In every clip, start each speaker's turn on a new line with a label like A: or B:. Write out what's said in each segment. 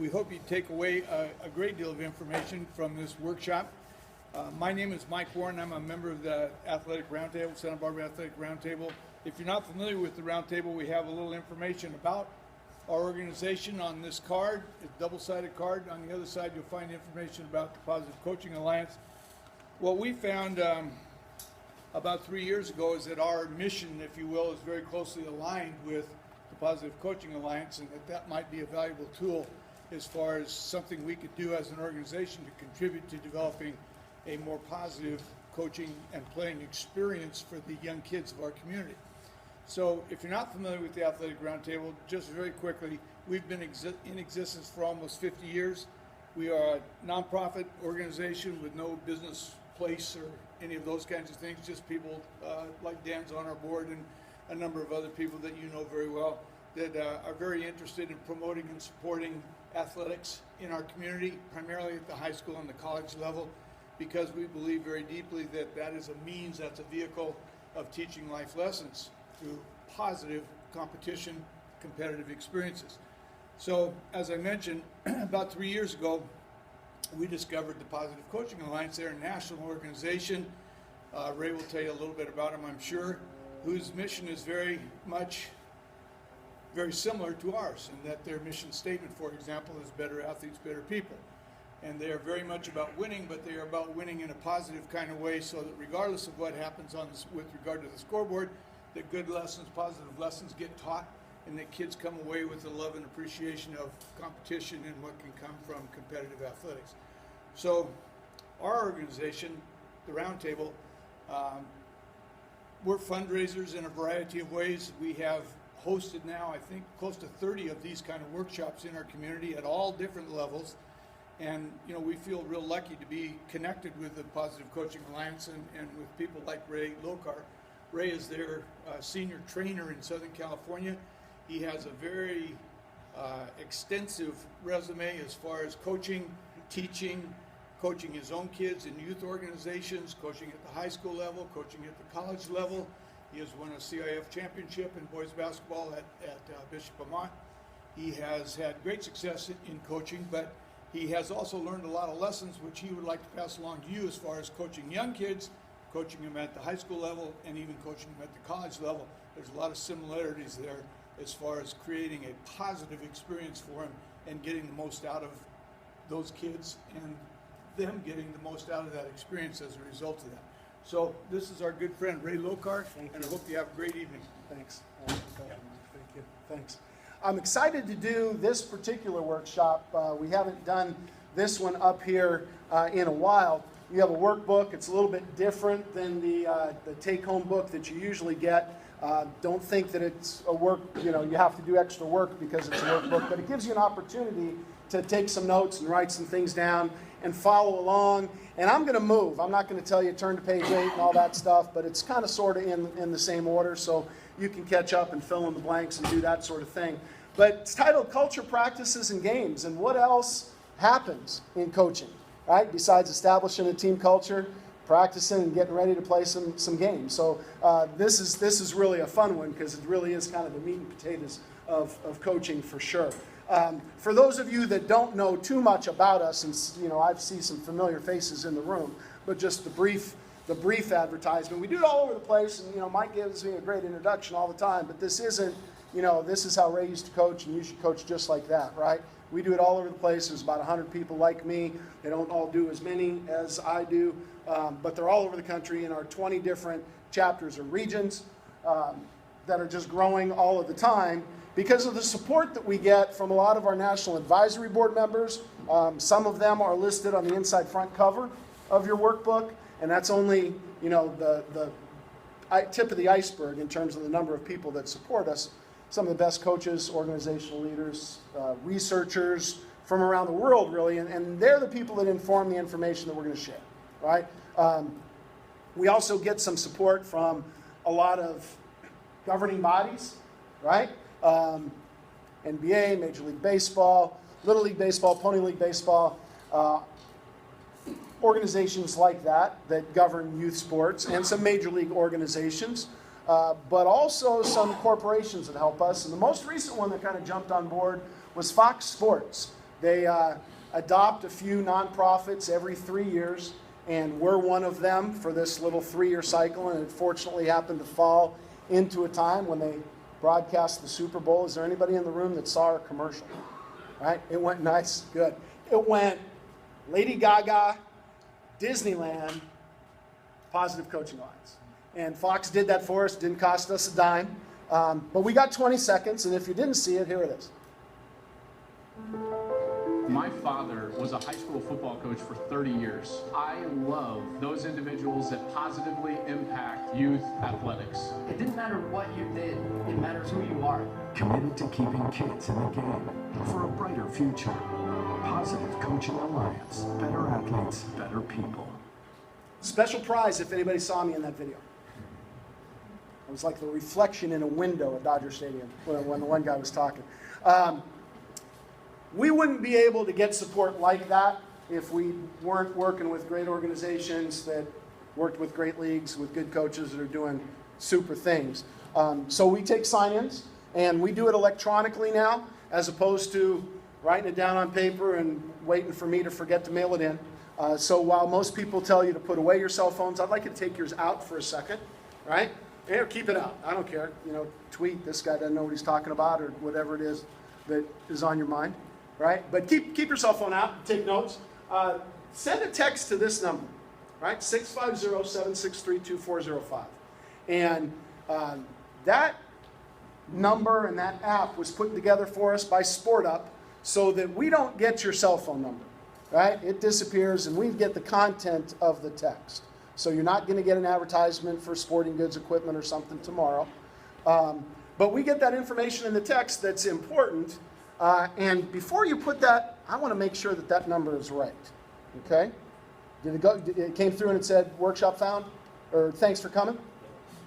A: We hope you take away a great deal of information from this workshop. My name is Mike Warren. I'm a member of the Athletic Roundtable, Santa Barbara Athletic Roundtable. If you're not familiar with the Roundtable, we have a little information about our organization on this card. It's a double-sided card. On the other side, you'll find information about the Positive Coaching Alliance. What we found about 3 years ago is that our mission, if you will, is very closely aligned with the Positive Coaching Alliance, and that might be a valuable tool as far as something we could do as an organization to contribute to developing a more positive coaching and playing experience for the young kids of our community. So if you're not familiar with the Athletic Roundtable, just very quickly, we've been in existence for almost 50 years. We are a nonprofit organization with no business place or any of those kinds of things, just people like Dan's on our board and a number of other people that you know very well that are very interested in promoting and supporting athletics in our community, primarily at the high school and the college level, because we believe very deeply that that is a means, that's a vehicle of teaching life lessons through positive competition, competitive experiences. So, as I mentioned, about 3 years ago, we discovered the Positive Coaching Alliance. They're a national organization. Ray will tell you a little bit about them, I'm sure, whose mission is very similar to ours, and that their mission statement, for example, is better athletes, better people. And they are very much about winning, but they are about winning in a positive kind of way, so that regardless of what happens on this, with regard to the scoreboard, that good lessons, positive lessons get taught, and that kids come away with the love and appreciation of competition and what can come from competitive athletics. So our organization, the Roundtable, we're fundraisers in a variety of ways. We have hosted now, I think, close to 30 of these kind of workshops in our community at all different levels. And, you know, we feel real lucky to be connected with the Positive Coaching Alliance and with people like Ray Lokar. Ray is their senior trainer in Southern California. He has a very extensive resume as far as coaching, teaching, coaching his own kids in youth organizations, coaching at the high school level, coaching at the college level. He has won a CIF championship in boys basketball at Bishop Amat. He has had great success in coaching, but he has also learned a lot of lessons which he would like to pass along to you as far as coaching young kids, coaching them at the high school level, and even coaching them at the college level. There's a lot of similarities there as far as creating a positive experience for them and getting the most out of those kids and them getting the most out of that experience as a result of that. So this is our good friend Ray Lokar, and I hope you have a great evening.
B: Thanks. Thank you. Thanks. I'm excited to do this particular workshop. We haven't done this one up here in a while. We have a workbook. It's a little bit different than the take-home book that you usually get. Don't think that it's a work, you have to do extra work because it's a workbook, but it gives you an opportunity to take some notes and write some things down and follow along. And I'm going to move. I'm not going to tell you turn to page 8 and all that stuff, but it's kind of sort of in the same order, so you can catch up and fill in the blanks and do that sort of thing. But it's titled Culture, Practices, and Games. And what else happens in coaching, right? Besides establishing a team culture, practicing and getting ready to play some games. So this is really a fun one because it really is kind of the meat and potatoes of coaching for sure. For those of you that don't know too much about us, and I see some familiar faces in the room, but just the brief advertisement. We do it all over the place, and Mike gives me a great introduction all the time, but this isn't, this is how Ray used to coach, and you should coach just like that, right? We do it all over the place. There's about 100 people like me. They don't all do as many as I do, but they're all over the country in our 20 different chapters or regions that are just growing all of the time because of the support that we get from a lot of our National Advisory Board members. Some of them are listed on the inside front cover of your workbook, and that's only, the tip of the iceberg in terms of the number of people that support us. Some of the best coaches, organizational leaders, researchers from around the world, really, and they're the people that inform the information that we're going to share, right? We also get some support from a lot of governing bodies, right? NBA, Major League Baseball, Little League Baseball, Pony League Baseball, organizations like that govern youth sports, and some major league organizations. But also some corporations that help us. And the most recent one that kind of jumped on board was Fox Sports. They adopt a few nonprofits every 3 years, and we're one of them for this little 3-year cycle, and it fortunately happened to fall into a time when they broadcast the Super Bowl. Is there anybody in the room that saw our commercial? Right? It went nice, good. It went Lady Gaga, Disneyland, Positive Coaching Alliance. And Fox did that for us, didn't cost us a dime. But we got 20 seconds, and if you didn't see it, here it is.
C: My father was a high school football coach for 30 years. I love those individuals that positively impact youth athletics.
D: It didn't matter what you did, it matters who you are.
E: Committed to keeping kids in the game for a brighter future. Positive Coaching Alliance. Better athletes, better people.
B: Special prize if anybody saw me in that video. It was like the reflection in a window at Dodger Stadium when the one guy was talking. We wouldn't be able to get support like that if we weren't working with great organizations that worked with great leagues, with good coaches that are doing super things. So we take sign-ins, and we do it electronically now, as opposed to writing it down on paper and waiting for me to forget to mail it in. So while most people tell you to put away your cell phones, I'd like you to take yours out for a second, right? Here, keep it out. I don't care. You know, tweet, this guy doesn't know what he's talking about, or whatever it is that is on your mind, right? But keep your cell phone out, take notes. Send a text to this number, right? 650-763-2405. And that number and that app was put together for us by SportUp so that we don't get your cell phone number, right? It disappears, and we get the content of the text. So you're not going to get an advertisement for sporting goods equipment or something tomorrow. But we get that information in the text that's important. And before you put that, I want to make sure that that number is right. Okay? Did it go? It came through and it said workshop found? Or thanks for coming?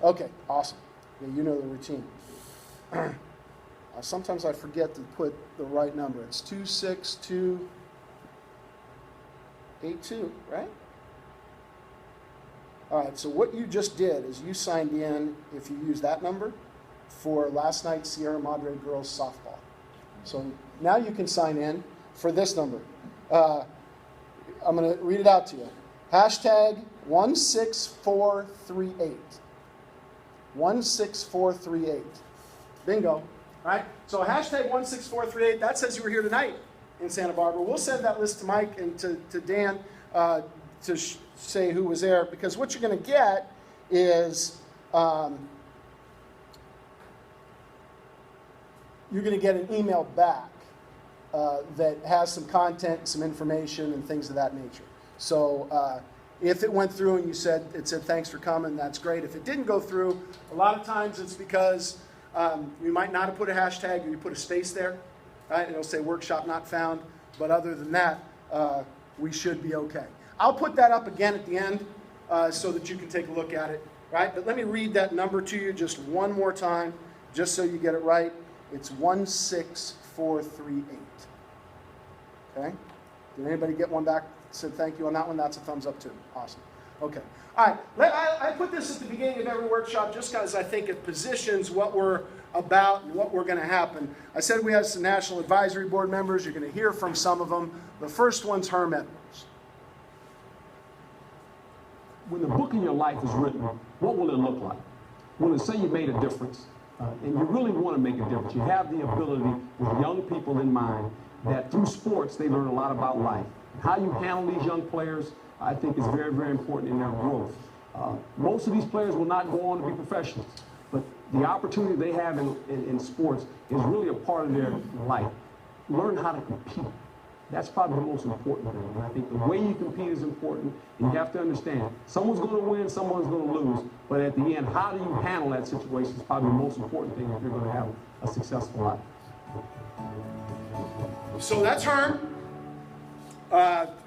B: Okay, awesome. Yeah, you know the routine. Sometimes I forget to put the right number. It's 26282, right? All right, so what you just did is you signed in, if you use that number, for last night's Sierra Madre girls softball. So now you can sign in for this number. I'm going to read it out to you. Hashtag 16438. 16438. Bingo. All right? So hashtag 16438, that says you were here tonight in Santa Barbara. We'll send that list to Mike and to Dan to say who was there, because what you're going to get is you're going to get an email back that has some content, some information, and things of that nature. So if it went through and it said thanks for coming, that's great. If it didn't go through, a lot of times it's because you might not have put a hashtag, or you put a space there, right? And it'll say workshop not found. But other than that, we should be okay. I'll put that up again at the end so that you can take a look at it, right? But let me read that number to you just one more time, just so you get it right. It's 16438. Okay? Did anybody get one back? Said thank you on that one? That's a thumbs up too. Awesome. Okay. All right. I put this at the beginning of every workshop just because I think it positions what we're about and what we're going to happen. I said we have some National Advisory Board members. You're going to hear from some of them. The first one's Herm Edwards.
F: When the book in your life is written, what will it look like? Will it say you made a difference? And you really want to make a difference. You have the ability, with young people in mind, that through sports they learn a lot about life. How you handle these young players, I think, is very, very important in their growth. Most of these players will not go on to be professionals, but the opportunity they have in sports is really a part of their life. Learn how to compete. That's probably the most important thing. And I think the way you compete is important, and you have to understand, someone's going to win, someone's going to lose, but at the end, how do you handle that situation is probably the most important thing if you're going to have a successful life.
B: So that's Herm.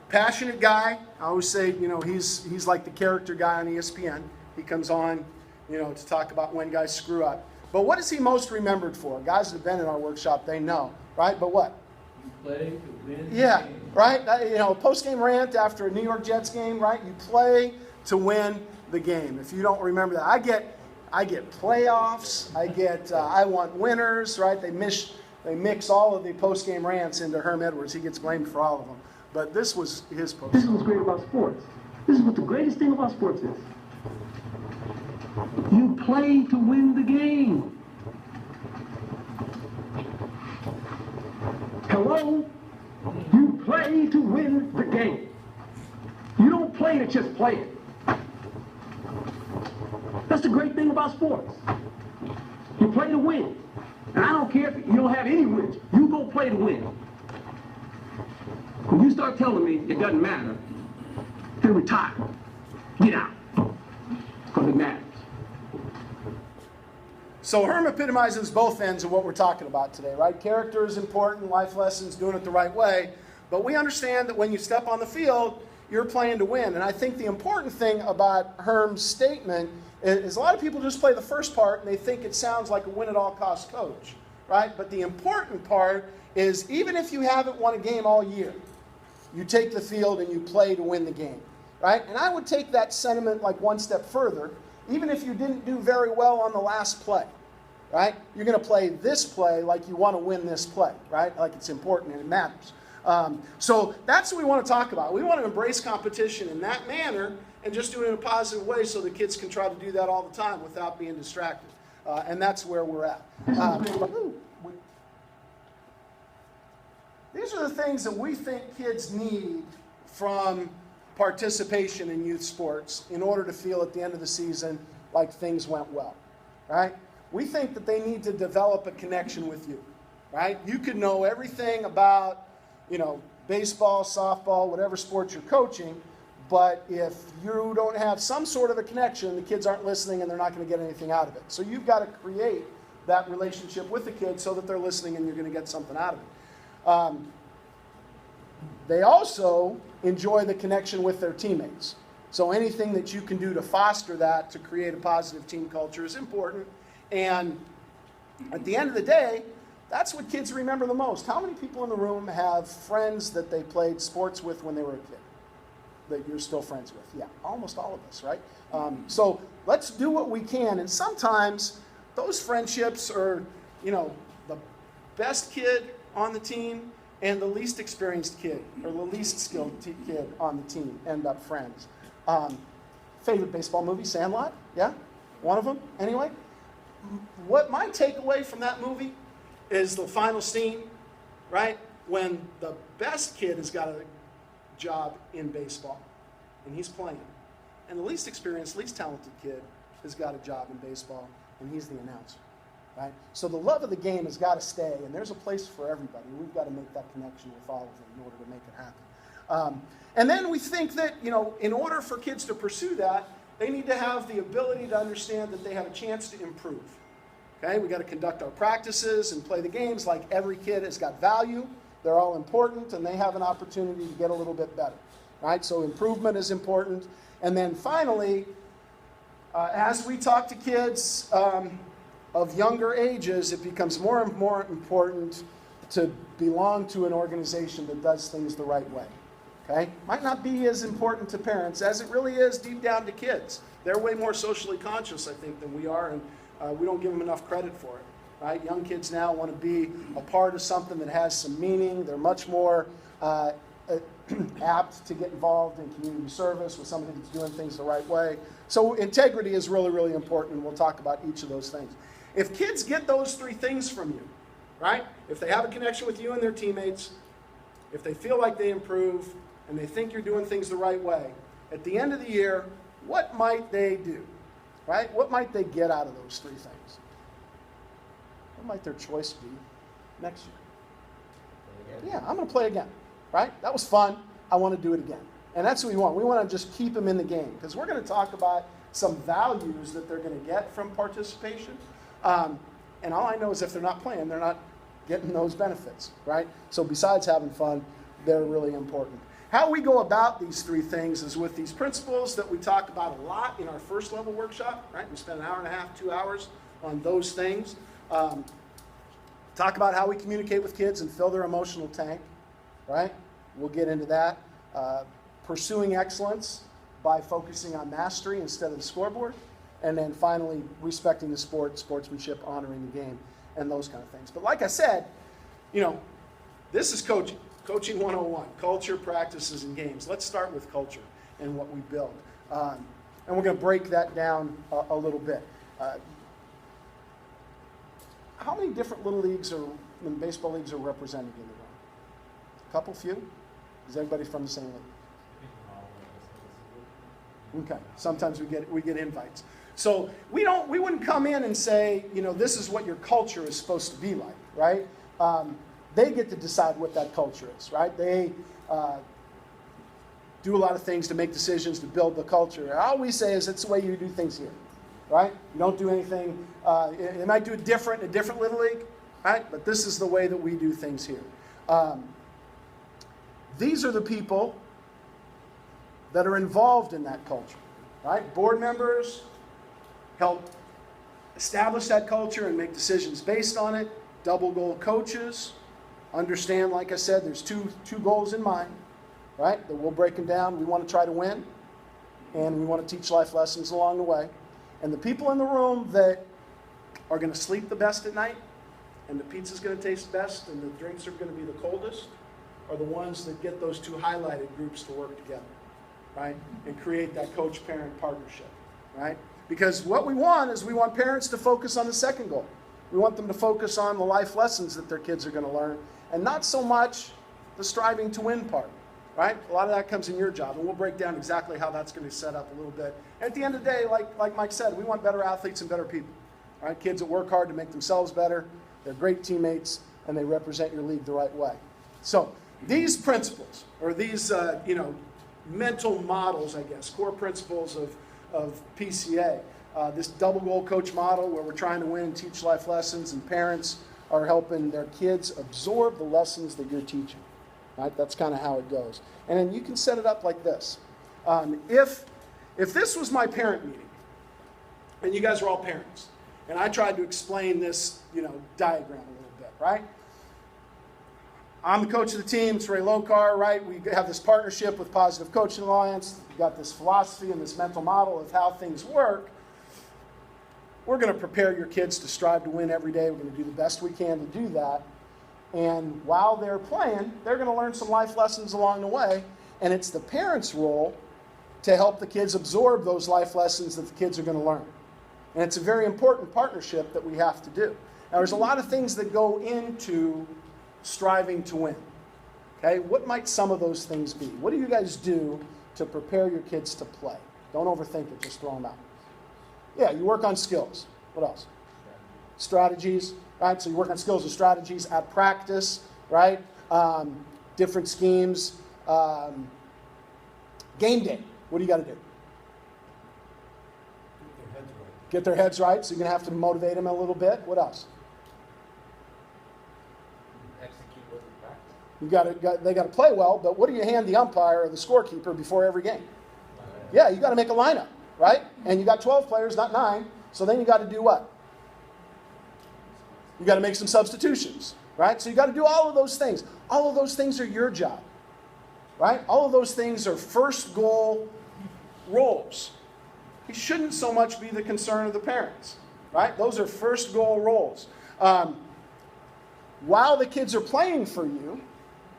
B: Passionate guy. I always say, you know, he's like the character guy on ESPN. He comes on, you know, to talk about when guys screw up. But what is he most remembered for? Guys that have been in our workshop, they know, right? But what?
G: You play to win.
B: Yeah, right? You know, post-game rant after a New York Jets game, right? You play to win the game. If you don't remember that, I get playoffs. I want winners, right? They miss they mix all of the post-game rants into Herm Edwards. He gets blamed for all of them. But this was his post.
F: This is what's great about sports. This is what the greatest thing about sports is. You play to win the game. Hello? You play to win the game. You don't play to just play it. That's the great thing about sports. You play to win. And I don't care if you don't have any wins. You go play to win. When you start telling me it doesn't matter, then retire. Get out. Because it matters.
B: So Herm epitomizes both ends of what we're talking about today, right? Character is important, life lessons, doing it the right way. But we understand that when you step on the field, you're playing to win. And I think the important thing about Herm's statement is a lot of people just play the first part and they think it sounds like a win-at-all-cost coach, right? But the important part is even if you haven't won a game all year, you take the field and you play to win the game, right? And I would take that sentiment like one step further. Even if you didn't do very well on the last play, right? You're going to play this play like you want to win this play, right? Like it's important and it matters. So that's what we want to talk about. We want to embrace competition in that manner and just do it in a positive way so the kids can try to do that all the time without being distracted. And that's where we're at. These are the things that we think kids need from participation in youth sports in order to feel at the end of the season like things went well, right? We think that they need to develop a connection with you, right? You could know everything about, baseball, softball, whatever sport you're coaching, but if you don't have some sort of a connection, the kids aren't listening and they're not going to get anything out of it. So you've got to create that relationship with the kids so that they're listening and you're going to get something out of it. They also enjoy the connection with their teammates. So anything that you can do to foster that, to create a positive team culture is important. And at the end of the day, that's what kids remember the most. How many people in the room have friends that they played sports with when they were a kid that you're still friends with? Yeah, almost all of us, right? So let's do what we can. And sometimes those friendships are, the best kid on the team and the least experienced kid or the least skilled kid on the team end up friends. Favorite baseball movie, Sandlot? Yeah? One of them? Anyway? What my takeaway from that movie is the final scene, right? When the best kid has got a job in baseball and he's playing. And the least experienced, least talented kid has got a job in baseball and he's the announcer, right? So the love of the game has got to stay, and there's a place for everybody. We've got to make that connection with all of them in order to make it happen. And then we think that, in order for kids to pursue that, they need to have the ability to understand that they have a chance to improve. Okay, we got to conduct our practices and play the games like every kid has got value. They're all important, and they have an opportunity to get a little bit better, right? So improvement is important. And then finally, as we talk to kids of younger ages, it becomes more and more important to belong to an organization that does things the right way. Okay? Might not be as important to parents as it really is deep down to kids. They're way more socially conscious, I think, than we are, and we don't give them enough credit for it. Right? Young kids now want to be a part of something that has some meaning. They're much more apt to get involved in community service with somebody that's doing things the right way. So integrity is really, really important, and we'll talk about each of those things. If kids get those three things from you, right? If they have a connection with you and their teammates, if they feel like they improve, and they think you're doing things the right way, at the end of the year, what might they do? Right? What might they get out of those three things? What might their choice be next year? Yeah, I'm going to play again. Right? That was fun. I want to do it again. And that's what we want. We want to just keep them in the game, because we're going to talk about some values that they're going to get from participation. And all I know is if they're not playing, they're not getting those benefits. Right? So besides having fun, they're really important. How we go about these three things is with these principles that we talk about a lot in our first level workshop, right? We spend an hour and a half, 2 hours on those things. Talk about how we communicate with kids and fill their emotional tank, right? We'll get into that. Pursuing excellence by focusing on mastery instead of the scoreboard. And then finally, respecting the sport, sportsmanship, honoring the game, and those kind of things. But like I said, you know, this is coaching. Coaching 101, culture, practices, and games. Let's start with culture and what we build. And we're going to break that down a little bit. How many different little leagues and baseball leagues are represented in the room? A couple, few? Is everybody from the same league? Okay. Sometimes we get invites. So we wouldn't come in and say, you know, this is what your culture is supposed to be like, right? They get to decide what that culture is, right? They do a lot of things to make decisions to build the culture. All we say is it's the way you do things here, right? You don't do anything. They might do it different in a different little league, right? But this is the way that we do things here. These are the people that are involved in that culture, right? Board members help establish that culture and make decisions based on it. Double goal coaches understand, like I said, there's two goals in mind, right? That we'll break them down. We want to try to win, and we want to teach life lessons along the way. And the people in the room that are going to sleep the best at night, and the pizza's going to taste best, and the drinks are going to be the coldest, are the ones that get those two highlighted groups to work together, right? And create that coach-parent partnership, right? Because what we want is we want parents to focus on the second goal. We want them to focus on the life lessons that their kids are going to learn, and not so much the striving to win part, right? A lot of that comes in your job, and we'll break down exactly how that's going to be set up a little bit. And at the end of the day, like Mike said, we want better athletes and better people, right? Kids that work hard to make themselves better, they're great teammates, and they represent your league the right way. So these principles, or these mental models, I guess, core principles of PCA, this double goal coach model where we're trying to win and teach life lessons, and parents are helping their kids absorb the lessons that you're teaching. Right? That's kind of how it goes. And then you can set it up like this. If this was my parent meeting, and you guys are all parents, and I tried to explain this, diagram a little bit, right? I'm the coach of the team. It's Ray Lokar, right? We have this partnership with Positive Coaching Alliance. We've got this philosophy and this mental model of how things work. We're going to prepare your kids to strive to win every day. We're going to do the best we can to do that. And while they're playing, they're going to learn some life lessons along the way. And it's the parents' role to help the kids absorb those life lessons that the kids are going to learn. And it's a very important partnership that we have to do. Now, there's a lot of things that go into striving to win. Okay, what might some of those things be? What do you guys do to prepare your kids to play? Don't overthink it, just throw them out. Yeah, you work on skills. What else? Strategies, right? So you work on skills and strategies at practice, right? Different schemes. Game day, what do you got to do? Get their heads right, so you're going to have to motivate them a little bit. What else? They got to play well, but what do you hand the umpire or the scorekeeper before every game? Yeah, you got to make a lineup, right? And you got 12 players, not 9. So then you got to do what? You got to make some substitutions, right? So you got to do all of those things. All of those things are your job, right? All of those things are first goal roles. It shouldn't so much be the concern of the parents, right? Those are first goal roles. While the kids are playing for you,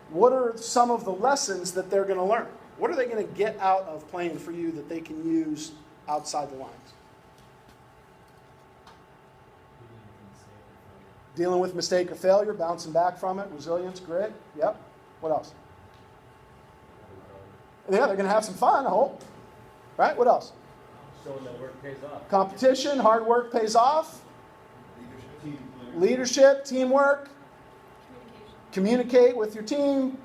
B: what are some of the lessons that they're going to learn? What are they going to get out of playing for you that they can use outside the lines? Dealing with mistake or failure, bouncing back from it, resilience, grit. Yep. What else? Yeah, they're going to have some fun, I hope. Right? What else?
G: Showing that work pays off.
B: Competition, hard work pays off. Leadership, teamwork. Communicate with your team.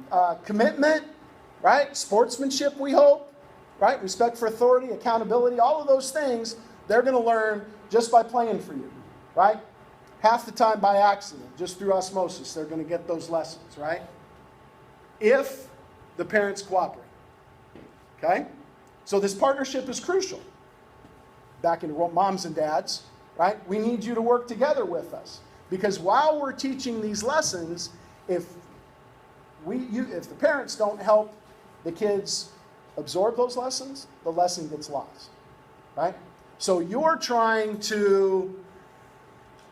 B: Commitment, right? Sportsmanship, we hope. Right? Respect for authority, accountability, all of those things they're going to learn just by playing for you. Right? Half the time by accident, just through osmosis, they're going to get those lessons, right? If the parents cooperate. Okay? So this partnership is crucial. Back into moms and dads, right? We need you to work together with us. Because while we're teaching these lessons, if the parents don't help the kids absorb those lessons, the lesson gets lost, right? So you're trying to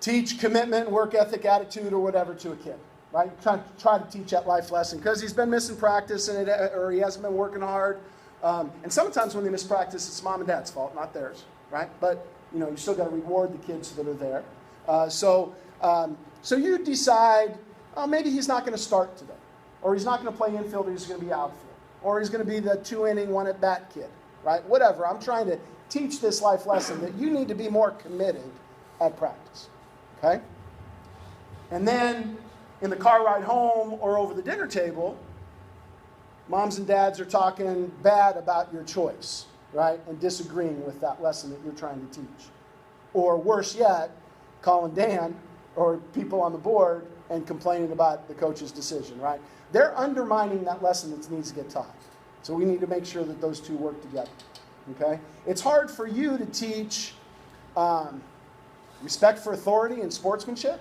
B: teach commitment, work ethic, attitude, or whatever to a kid, right? Try to teach that life lesson because he's been missing practice or he hasn't been working hard. And sometimes when they miss practice, it's mom and dad's fault, not theirs, right? But you still got to reward the kids that are there. So you decide, oh, maybe he's not going to start today, or he's not going to play infield, or he's going to be outfield, or he's going to be the 2-inning, 1-at-bat kid, right? Whatever. I'm trying to teach this life lesson that you need to be more committed at practice, okay? And then in the car ride home or over the dinner table, moms and dads are talking bad about your choice, right? And disagreeing with that lesson that you're trying to teach. Or worse yet, calling Dan or people on the board and complaining about the coach's decision, right? They're undermining that lesson that needs to get taught. So we need to make sure that those two work together, okay? It's hard for you to teach respect for authority and sportsmanship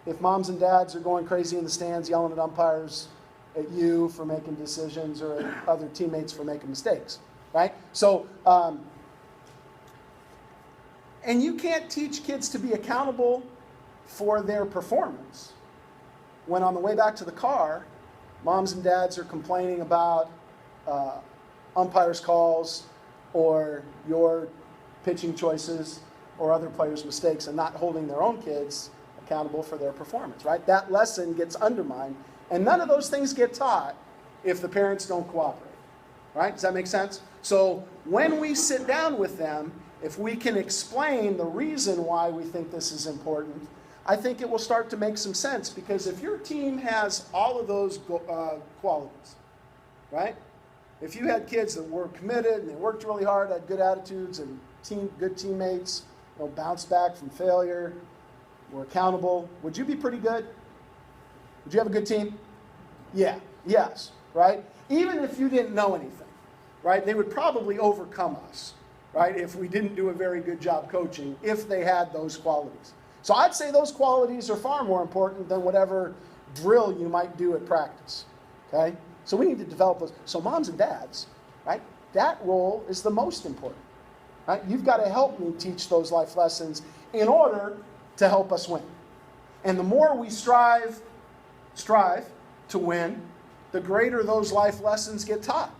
B: if moms and dads are going crazy in the stands yelling at umpires, at you for making decisions, or at other teammates for making mistakes, right? So, and you can't teach kids to be accountable for their performance when on the way back to the car, moms and dads are complaining about umpires' calls or your pitching choices or other players' mistakes and not holding their own kids accountable for their performance, right? That lesson gets undermined, and none of those things get taught if the parents don't cooperate, right? Does that make sense? So when we sit down with them, if we can explain the reason why we think this is important, I think it will start to make some sense, because if your team has all of those qualities, right? If you had kids that were committed and they worked really hard, had good attitudes and good teammates, bounced back from failure, were accountable, would you be pretty good? Would you have a good team? Yeah, yes, right? Even if you didn't know anything, right? They would probably overcome us, right? If we didn't do a very good job coaching, if they had those qualities. So I'd say those qualities are far more important than whatever drill you might do at practice, okay? So we need to develop those. So moms and dads, right? That role is the most important, right? You've got to help me teach those life lessons in order to help us win. And the more we strive to win, the greater those life lessons get taught,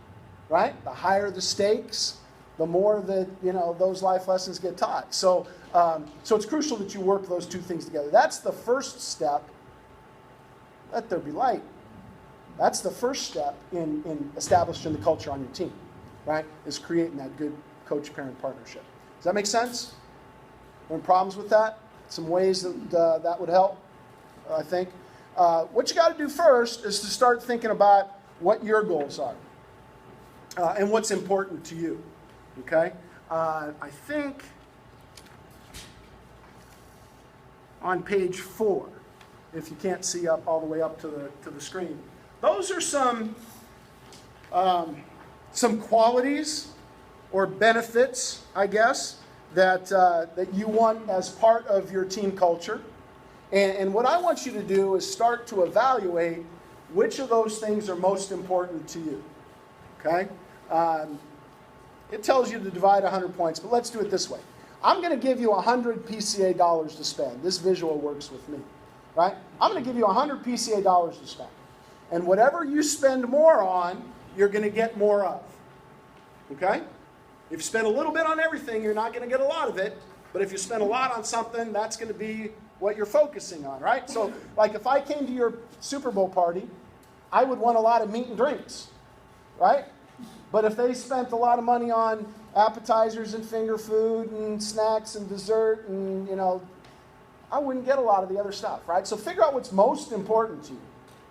B: right? The higher the stakes, the more that those life lessons get taught. So it's crucial that you work those two things together. That's the first step. Let there be light. That's the first step in establishing the culture on your team, right? Is creating that good coach-parent partnership. Does that make sense? Any problems with that? Some ways that that would help, I think. What you got to do first is to start thinking about what your goals are and what's important to you. Okay? I think on page 4, if you can't see up all the way up to the screen, those are some qualities or benefits, I guess, that you want as part of your team culture. And what I want you to do is start to evaluate which of those things are most important to you. Okay? It tells you to divide 100 points, but let's do it this way. I'm going to give you 100 PCA dollars to spend. This visual works with me, right? I'm going to give you 100 PCA dollars to spend. And whatever you spend more on, you're going to get more of. Okay? If you spend a little bit on everything, you're not going to get a lot of it. But if you spend a lot on something, that's going to be what you're focusing on, right? So, like if I came to your Super Bowl party, I would want a lot of meat and drinks, right? But if they spent a lot of money on appetizers and finger food and snacks and dessert and, I wouldn't get a lot of the other stuff, right? So figure out what's most important to you.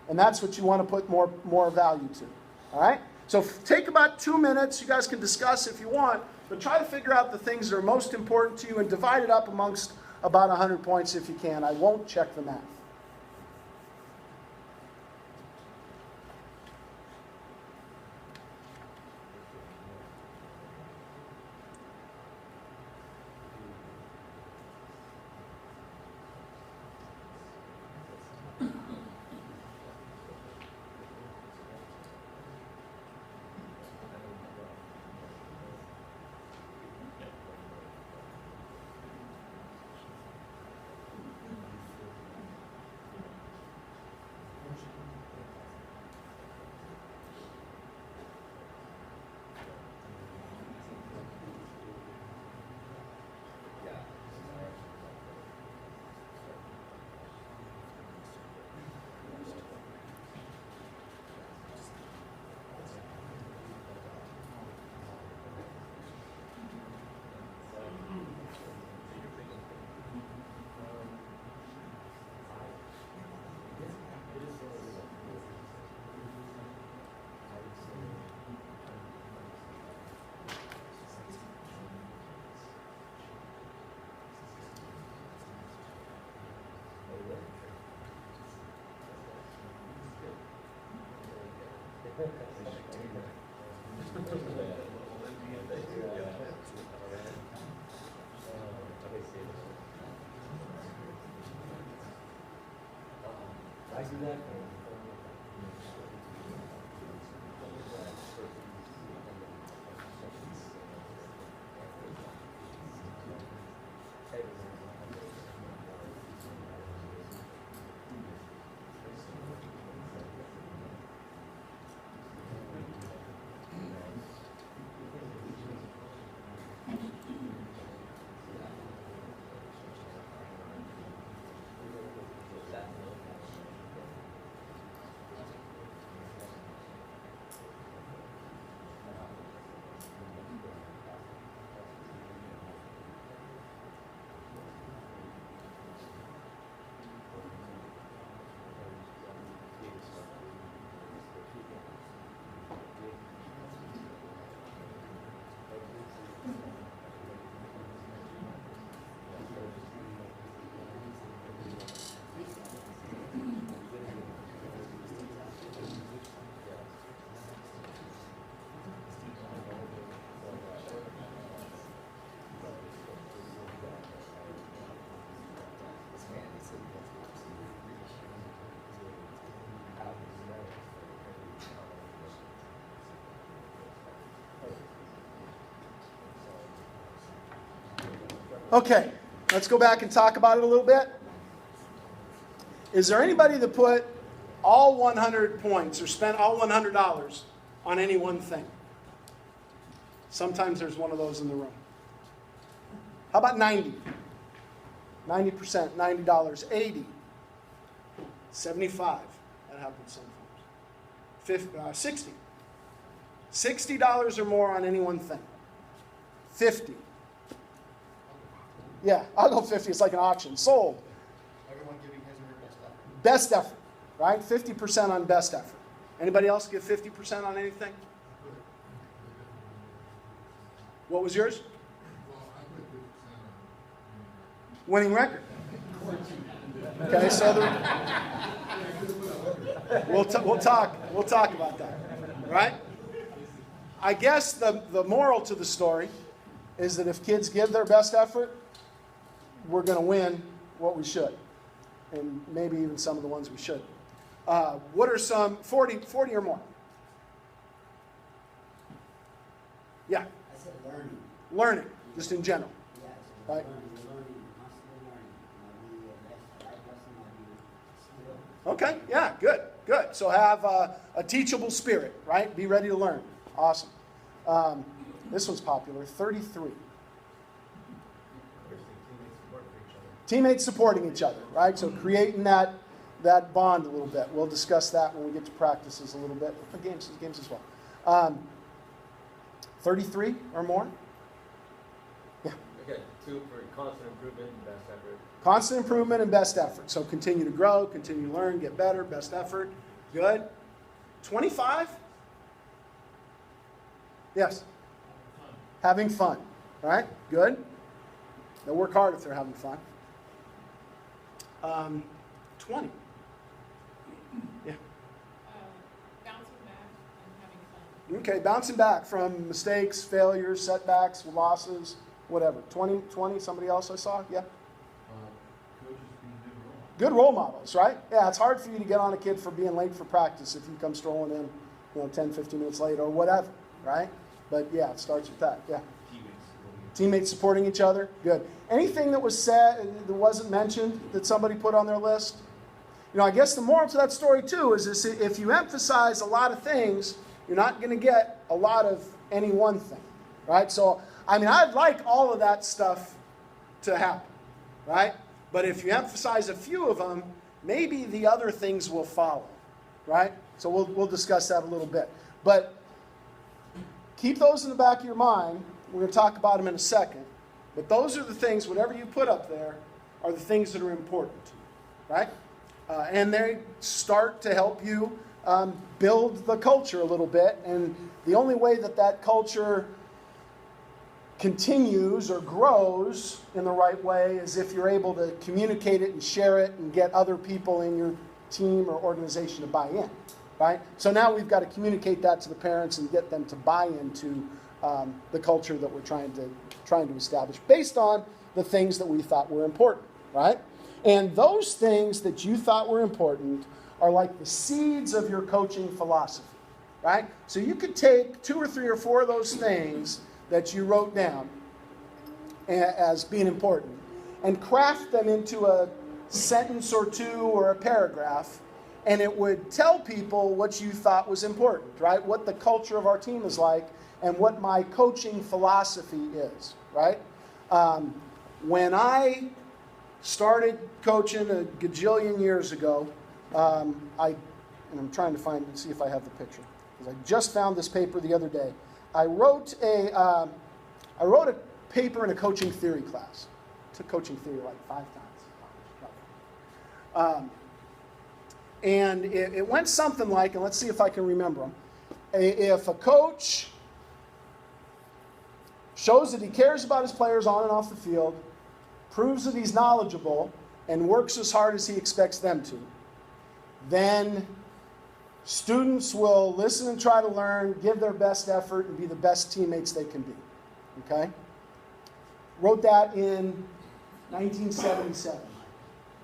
B: And that's what you want to put more value to, all right? So take about 2 minutes. You guys can discuss if you want, but try to figure out the things that are most important to you and divide it up amongst about 100 points if you can. I won't check the math.
G: I see that.
B: Okay, let's go back and talk about it a little bit. Is there anybody that put all 100 points or spent all $100 on any one thing? Sometimes there's one of those in the room. How about 90? 90%, $90. 80. 75. That happens sometimes. 60. $60 or more on any one thing. 50. Yeah, I'll go 50. It's like an auction. Sold.
H: Everyone giving his or her best effort.
B: Best effort, right? 50% on best effort. Anybody else give 50% on anything? What was yours? Winning record. Okay, so we'll talk about that, right? I guess the moral to the story is that if kids give their best effort, we're going to win what we should, and maybe even some of the ones we should. What are some 40 or more? Yeah.
I: I said learning.
B: Learning, just in general.
I: Yes.
B: Right.
I: Learning, constantly learning.
B: Okay, yeah, good. So have a teachable spirit, right? Be ready to learn. Awesome. This one's popular, 33. Teammates supporting each other, right? So creating that bond a little bit. We'll discuss that when we get to practices a little bit. Games as well. 33 or more? Yeah.
G: Okay, 2 for constant improvement and best effort.
B: Constant improvement and best effort. So continue to grow, continue to learn, get better, best effort. Good. 25? Yes. Having fun, right? Good. They'll work hard if they're having fun. 20. Yeah.
J: Bouncing back and having fun.
B: Okay, bouncing back from mistakes, failures, setbacks, losses, whatever. 20, somebody else I saw? Yeah.
H: Coaches being
B: Good role models, right? Yeah, it's hard for you to get on a kid for being late for practice if you come strolling in, 10, 15 minutes late or whatever, right? But yeah, it starts with that, yeah. Teammates supporting each other, good. Anything that was said that wasn't mentioned that somebody put on their list? I guess the moral to that story too is this, if you emphasize a lot of things, you're not going to get a lot of any one thing, right? So, I'd like all of that stuff to happen, right? But if you emphasize a few of them, maybe the other things will follow, right? So we'll discuss that a little bit. But keep those in the back of your mind. We're going to talk about them in a second. But those are the things, whatever you put up there, are the things that are important, right? And they start to help you build the culture a little bit. And the only way that culture continues or grows in the right way is if you're able to communicate it and share it and get other people in your team or organization to buy in, right? So now we've got to communicate that to the parents and get them to buy into the culture that we're trying to establish based on the things that we thought were important, right? And those things that you thought were important are like the seeds of your coaching philosophy, right? So you could take 2 or 3 or 4 of those things that you wrote down as being important and craft them into a sentence or 2 or a paragraph, and it would tell people what you thought was important, right? What the culture of our team is like and what my coaching philosophy is, right? When I started coaching a gajillion years ago, and I'm trying to see if I have the picture, because I just found this paper the other day. I wrote a paper in a coaching theory class. I took coaching theory like 5 times. And it went something like, and let's see if I can remember them. If a coach shows that he cares about his players on and off the field, proves that he's knowledgeable, and works as hard as he expects them to, then students will listen and try to learn, give their best effort, and be the best teammates they can be. Okay? Wrote that in 1977.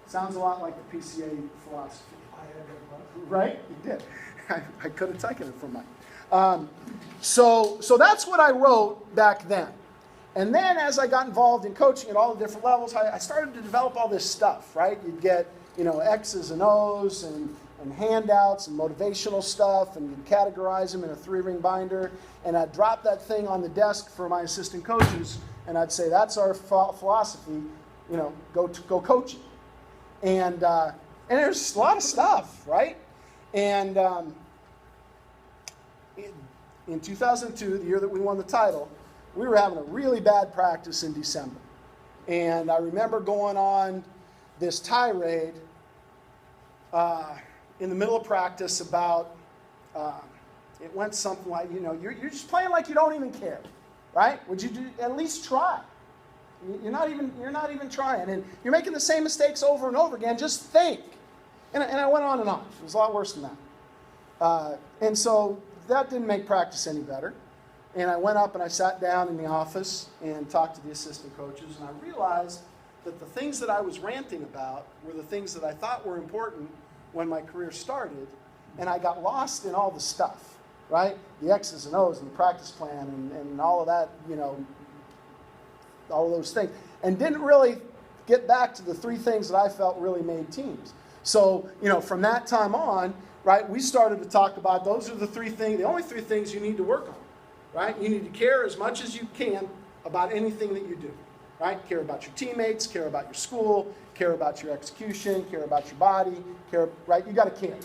B: Sounds a lot like the PCA philosophy. Right? You did. I could have taken it from mine. So that's what I wrote back then. And then as I got involved in coaching at all the different levels, I started to develop all this stuff, right? You'd get, X's and O's and handouts and motivational stuff, and you'd categorize them in a 3-ring binder, and I'd drop that thing on the desk for my assistant coaches, and I'd say, that's our philosophy, go coaching. And there's a lot of stuff, right? And in 2002, the year that we won the title, we were having a really bad practice in December. And I remember going on this tirade in the middle of practice about, it went something like, you're just playing like you don't even care, right? Would you at least try? You're not even trying. And you're making the same mistakes over and over again. Just think. And I went on and on. It was a lot worse than that. And so that didn't make practice any better. And I went up and I sat down in the office and talked to the assistant coaches, and I realized that the things that I was ranting about were the things that I thought were important when my career started, and I got lost in all the stuff, right? The X's and O's and the practice plan and all of that, all of those things, and didn't really get back to the 3 things that I felt really made teams. So, from that time on, right, we started to talk about those are the 3 things, the only 3 things you need to work on. Right? You need to care as much as you can about anything that you do. Right? Care about your teammates, care about your school, care about your execution, care about your body, right? You got to care.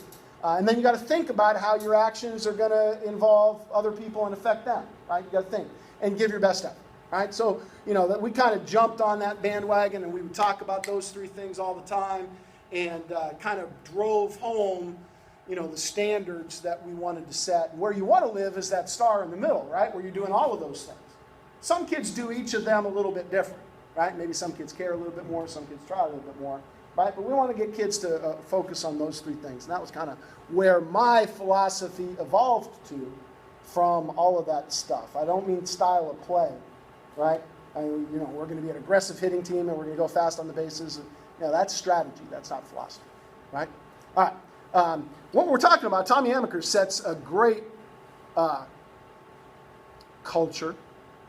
B: And then you got to think about how your actions are going to involve other people and affect them. Right? You got to think and give your best effort. Right? So, that we kind of jumped on that bandwagon, and we would talk about those 3 things all the time, and kind of drove home the standards that we wanted to set. Where you want to live is that star in the middle, right? Where you're doing all of those things. Some kids do each of them a little bit different, right? Maybe some kids care a little bit more, some kids try a little bit more, right? But we want to get kids to focus on those 3 things. And that was kind of where my philosophy evolved to from all of that stuff. I don't mean style of play, right? We're going to be an aggressive hitting team and we're going to go fast on the bases. That's strategy. That's not philosophy, right? All right. What we're talking about, Tommy Amaker sets a great culture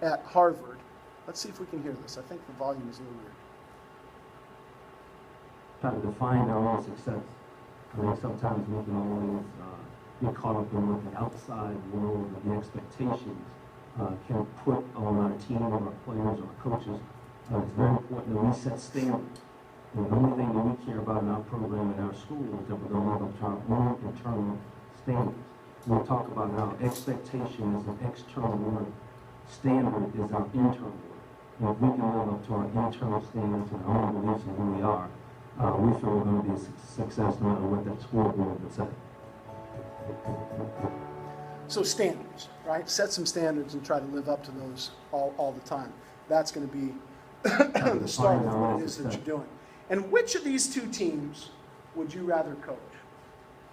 B: at Harvard. Let's see if we can hear this. I think the volume is a little weird.
K: Try to define our own success. I think sometimes we can always get caught up in what the outside world and the expectations can put on our team, or our players, or our coaches. It's very important that we set standards. And the only thing that we care about in our program and our school is that we're going to live up to our own internal standards. We'll talk about how expectation is an external word. Standard is our internal word. And if we can live up to our internal standards and our own beliefs in who we are, we feel we're going to be a success no matter what that scoreboard would say.
B: So standards, right? Set some standards and try to live up to those all the time. That's going to be the start of what it is that you're doing. And which of these 2 teams would you rather coach?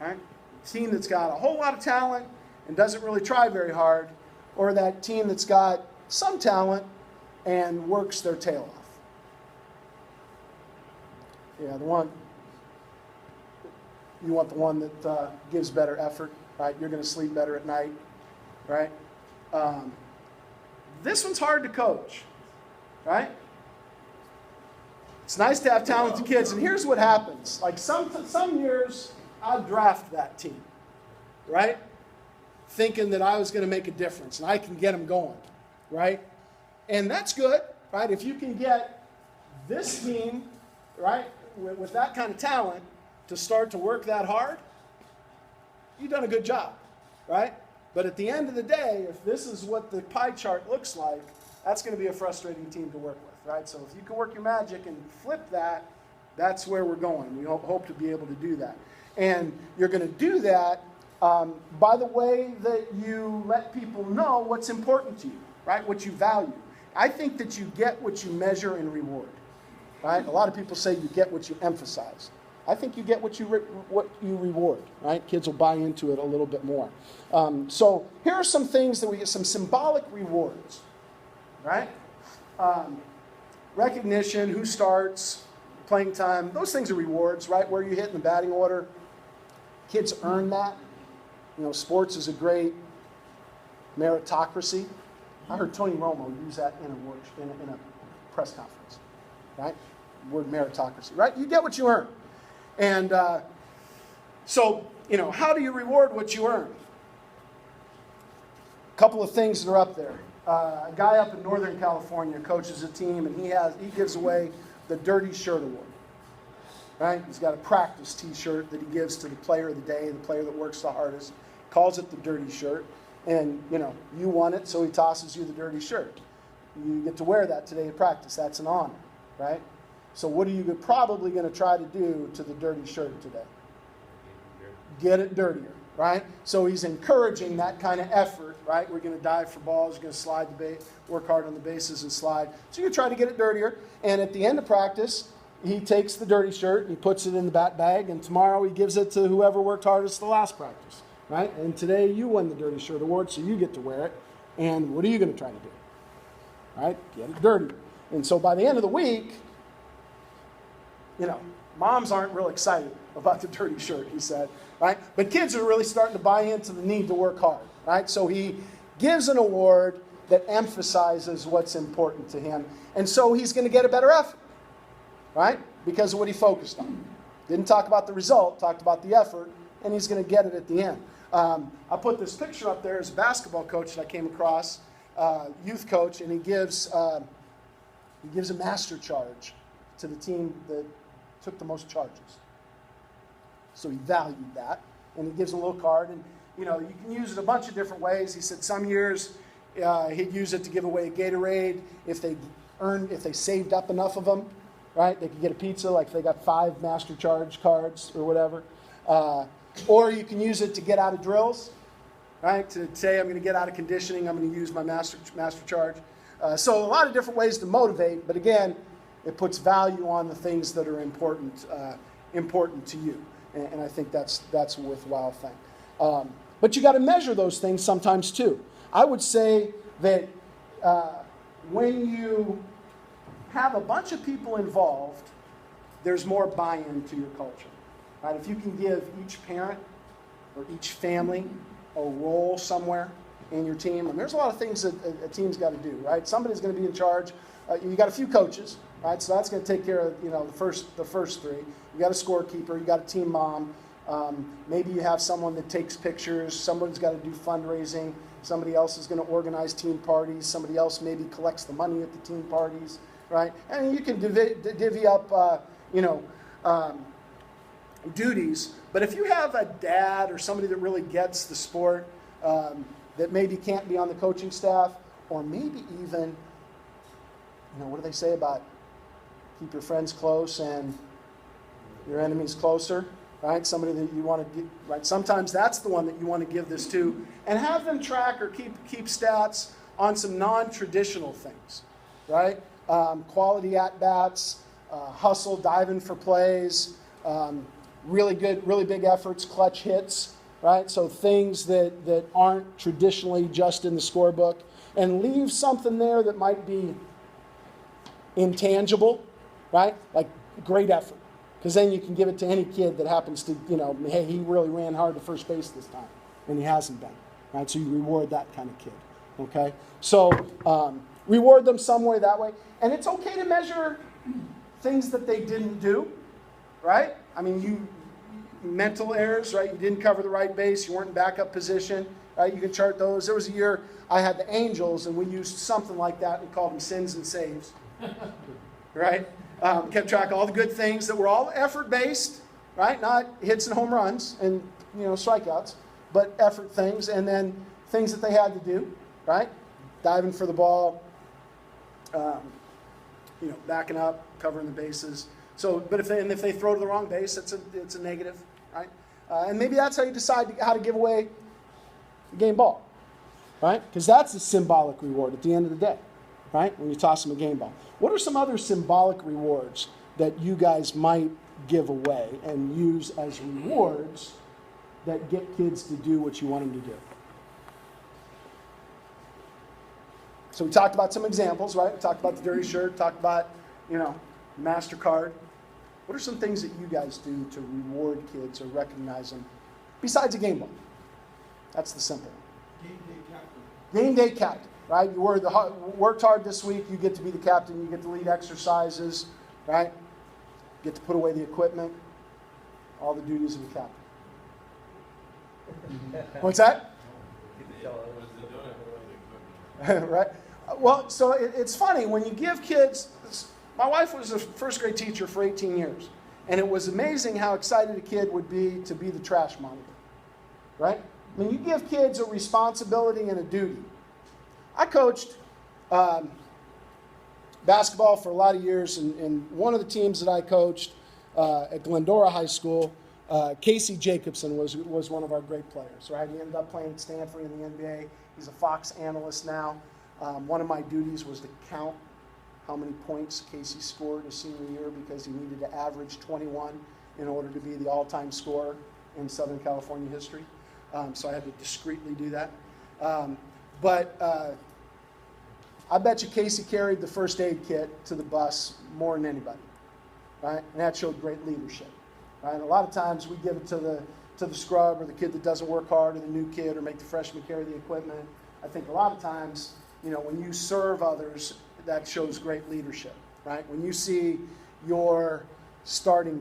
B: All right? team that's got a whole lot of talent and doesn't really try very hard, or that team that's got some talent and works their tail off? Yeah, you want the one that gives better effort, right? You're going to sleep better at night, right? This one's hard to coach, right? It's nice to have talented kids, and here's what happens. Like some years, I'd draft that team, right? Thinking that I was going to make a difference, and I can get them going, right? And that's good, right? If you can get this team, right, with that kind of talent to start to work that hard, you've done a good job, right? But at the end of the day, if this is what the pie chart looks like, that's going to be a frustrating team to work with, right? So if you can work your magic and flip that, that's where we're going. We hope to be able to do that. And you're going to do that by the way that you let people know what's important to you, right? What you value. I think that you get what you measure and reward, right? A lot of people say you get what you emphasize. I think you get what you reward, right? Kids will buy into it a little bit more. So here are some things that we get, some symbolic rewards, right? Recognition, who starts, playing time, those things are rewards, right? Where you hit in the batting order. Kids earn that. You know, sports is a great meritocracy. I heard Tony Romo use that in a press conference, right? Word meritocracy, right? You get what you earn. And so, you know, how do you reward what you earn? A couple of things that are up there. A guy up in Northern California coaches a team, and he gives away the Dirty Shirt Award. Right? He's got a practice T-shirt that he gives to the player of the day, the player that works the hardest. Calls it the Dirty Shirt, and you know you won it, so he tosses you the dirty shirt. You get to wear that today at practice. That's an honor, right? So what are you probably going to try to do to the dirty shirt today? Get it dirtier, right? So he's encouraging that kind of effort, right? We're going to dive for balls, we're going to slide the work hard on the bases and slide. So you try to get it dirtier, and at the end of practice, he takes the dirty shirt and he puts it in the bat bag, and tomorrow he gives it to whoever worked hardest the last practice, right? And today you won the Dirty Shirt Award, so you get to wear it. And what are you going to try to do? Right? Get it dirtier. And so by the end of the week, you know, moms aren't real excited about the dirty shirt, he said, right? But kids are really starting to buy into the need to work hard, right? So he gives an award that emphasizes what's important to him. And so he's going to get a better effort, right? Because of what he focused on. Didn't talk about the result, talked about the effort, and he's going to get it at the end. I put this picture up there as a basketball coach that I came across, youth coach, and he gives a master charge to the team that took the most charges. So he valued that, and he gives a little card, and you know you can use it a bunch of different ways. He said some years he'd use it to give away a Gatorade if they saved up enough of them, right? They could get a pizza, like if they got 5 master charge cards or whatever. Or you can use it to get out of drills, right? To say I'm going to get out of conditioning, I'm going to use my master charge. So a lot of different ways to motivate, but again, it puts value on the things that are important to you, and I think that's a worthwhile thing. But you got to measure those things sometimes too. I would say that when you have a bunch of people involved, there's more buy-in to your culture. Right? If you can give each parent or each family a role somewhere in your team, and there's a lot of things that a team's got to do, right? Somebody's going to be in charge. You got a few coaches, right? So that's going to take care of the first 3. You got a scorekeeper. You got a team mom. Maybe you have someone that takes pictures. Somebody's got to do fundraising. Somebody else is going to organize team parties. Somebody else maybe collects the money at the team parties, right? And you can divvy up, duties. But if you have a dad or somebody that really gets the sport that maybe can't be on the coaching staff, or maybe even, what do they say about keep your friends close and your enemies closer, right? Somebody that you want to get, right? Sometimes that's the one that you want to give this to, and have them track or keep stats on some non-traditional things, right? Quality at-bats, hustle, diving for plays, really big efforts, clutch hits, right? So things that aren't traditionally just in the scorebook, and leave something there that might be intangible, right? Like great effort. Because then you can give it to any kid that happens to, hey, he really ran hard to first base this time, and he hasn't been, right? So you reward that kind of kid, okay? So reward them some way that way. And it's okay to measure things that they didn't do, right? I mean, mental errors, right? You didn't cover the right base, you weren't in backup position, right? You can chart those. There was a year I had the Angels, and we used something like that. We called them sins and saves, right? Kept track of all the good things that were all effort-based, right? Not hits and home runs and, strikeouts, but effort things, and then things that they had to do, right? Diving for the ball, backing up, covering the bases. So, but if they throw to the wrong base, it's a negative, right? And maybe that's how you decide how to give away the game ball, right? Because that's a symbolic reward at the end of the day, right? When you toss them a game ball. What are some other symbolic rewards that you guys might give away and use as rewards that get kids to do what you want them to do? So we talked about some examples, right? We talked about the dirty shirt, talked about, MasterCard. What are some things that you guys do to reward kids or recognize them besides a game ball? That's the simple one.
A: Game day captain.
B: Game day captain, right? You worked hard this week, you get to be the captain, you get to lead exercises, right? You get to put away the equipment, all the duties of a captain. What's that? Right? Well, so it's funny, when you give kids, my wife was a first grade teacher for 18 years, and it was amazing how excited a kid would be to be the trash monitor, right? When you give kids a responsibility and a duty. I coached basketball for a lot of years, and one of the teams that I coached at Glendora High School, Casey Jacobson was one of our great players, right? He ended up playing at Stanford in the NBA. He's a Fox analyst now. One of my duties was to count how many points Casey scored his senior year because he needed to average 21 in order to be the all-time scorer in Southern California history. So I had to discreetly do that. But I bet you Casey carried the first aid kit to the bus more than anybody, right? And that showed great leadership, right? A lot of times we give it to the scrub or the kid that doesn't work hard or the new kid or make the freshman carry the equipment. I think a lot of times, when you serve others, that shows great leadership, right? When you see your starting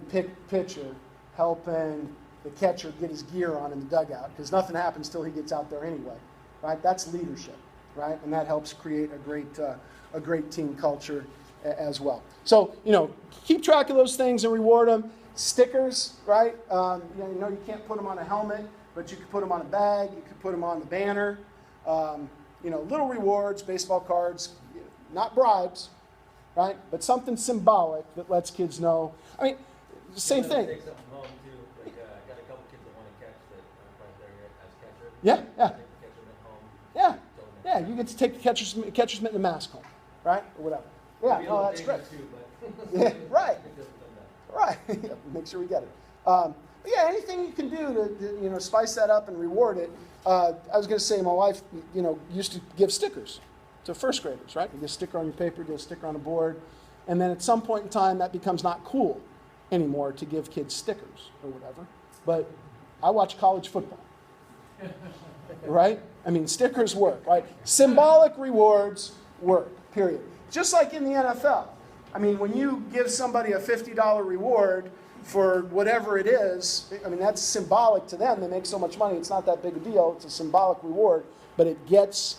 B: pitcher helping the catcher get his gear on in the dugout, because nothing happens till he gets out there anyway, right? That's leadership, right? And that helps create a great team culture as well. So, keep track of those things and reward them. Stickers, right? You can't put them on a helmet, but you can put them on a bag. You can put them on the banner. Little rewards, baseball cards, not bribes, right? But something symbolic that lets kids know. I mean, same thing.
G: Take something home too. Like, I got a couple kids that want to catch that aren't quite there yet as catcher.
B: Yeah.
G: Take the catcher mitt home.
B: Yeah. You get to take the catcher's mitt and the mask home, right? Or whatever. Yeah, no, that's great. Yeah, right. Right. Make sure we get it. But yeah, anything you can do to spice that up and reward it. I was going to say, my wife, used to give stickers to first graders, right? You get a sticker on your paper, get a sticker on a board, and then at some point in time, that becomes not cool anymore to give kids stickers or whatever. But I watch college football, right? I mean, stickers work, right? Symbolic rewards work, period. Just like in the NFL. I mean, when you give somebody a $50 reward for whatever it is, I mean, that's symbolic to them. They make so much money, it's not that big a deal. It's a symbolic reward, but it gets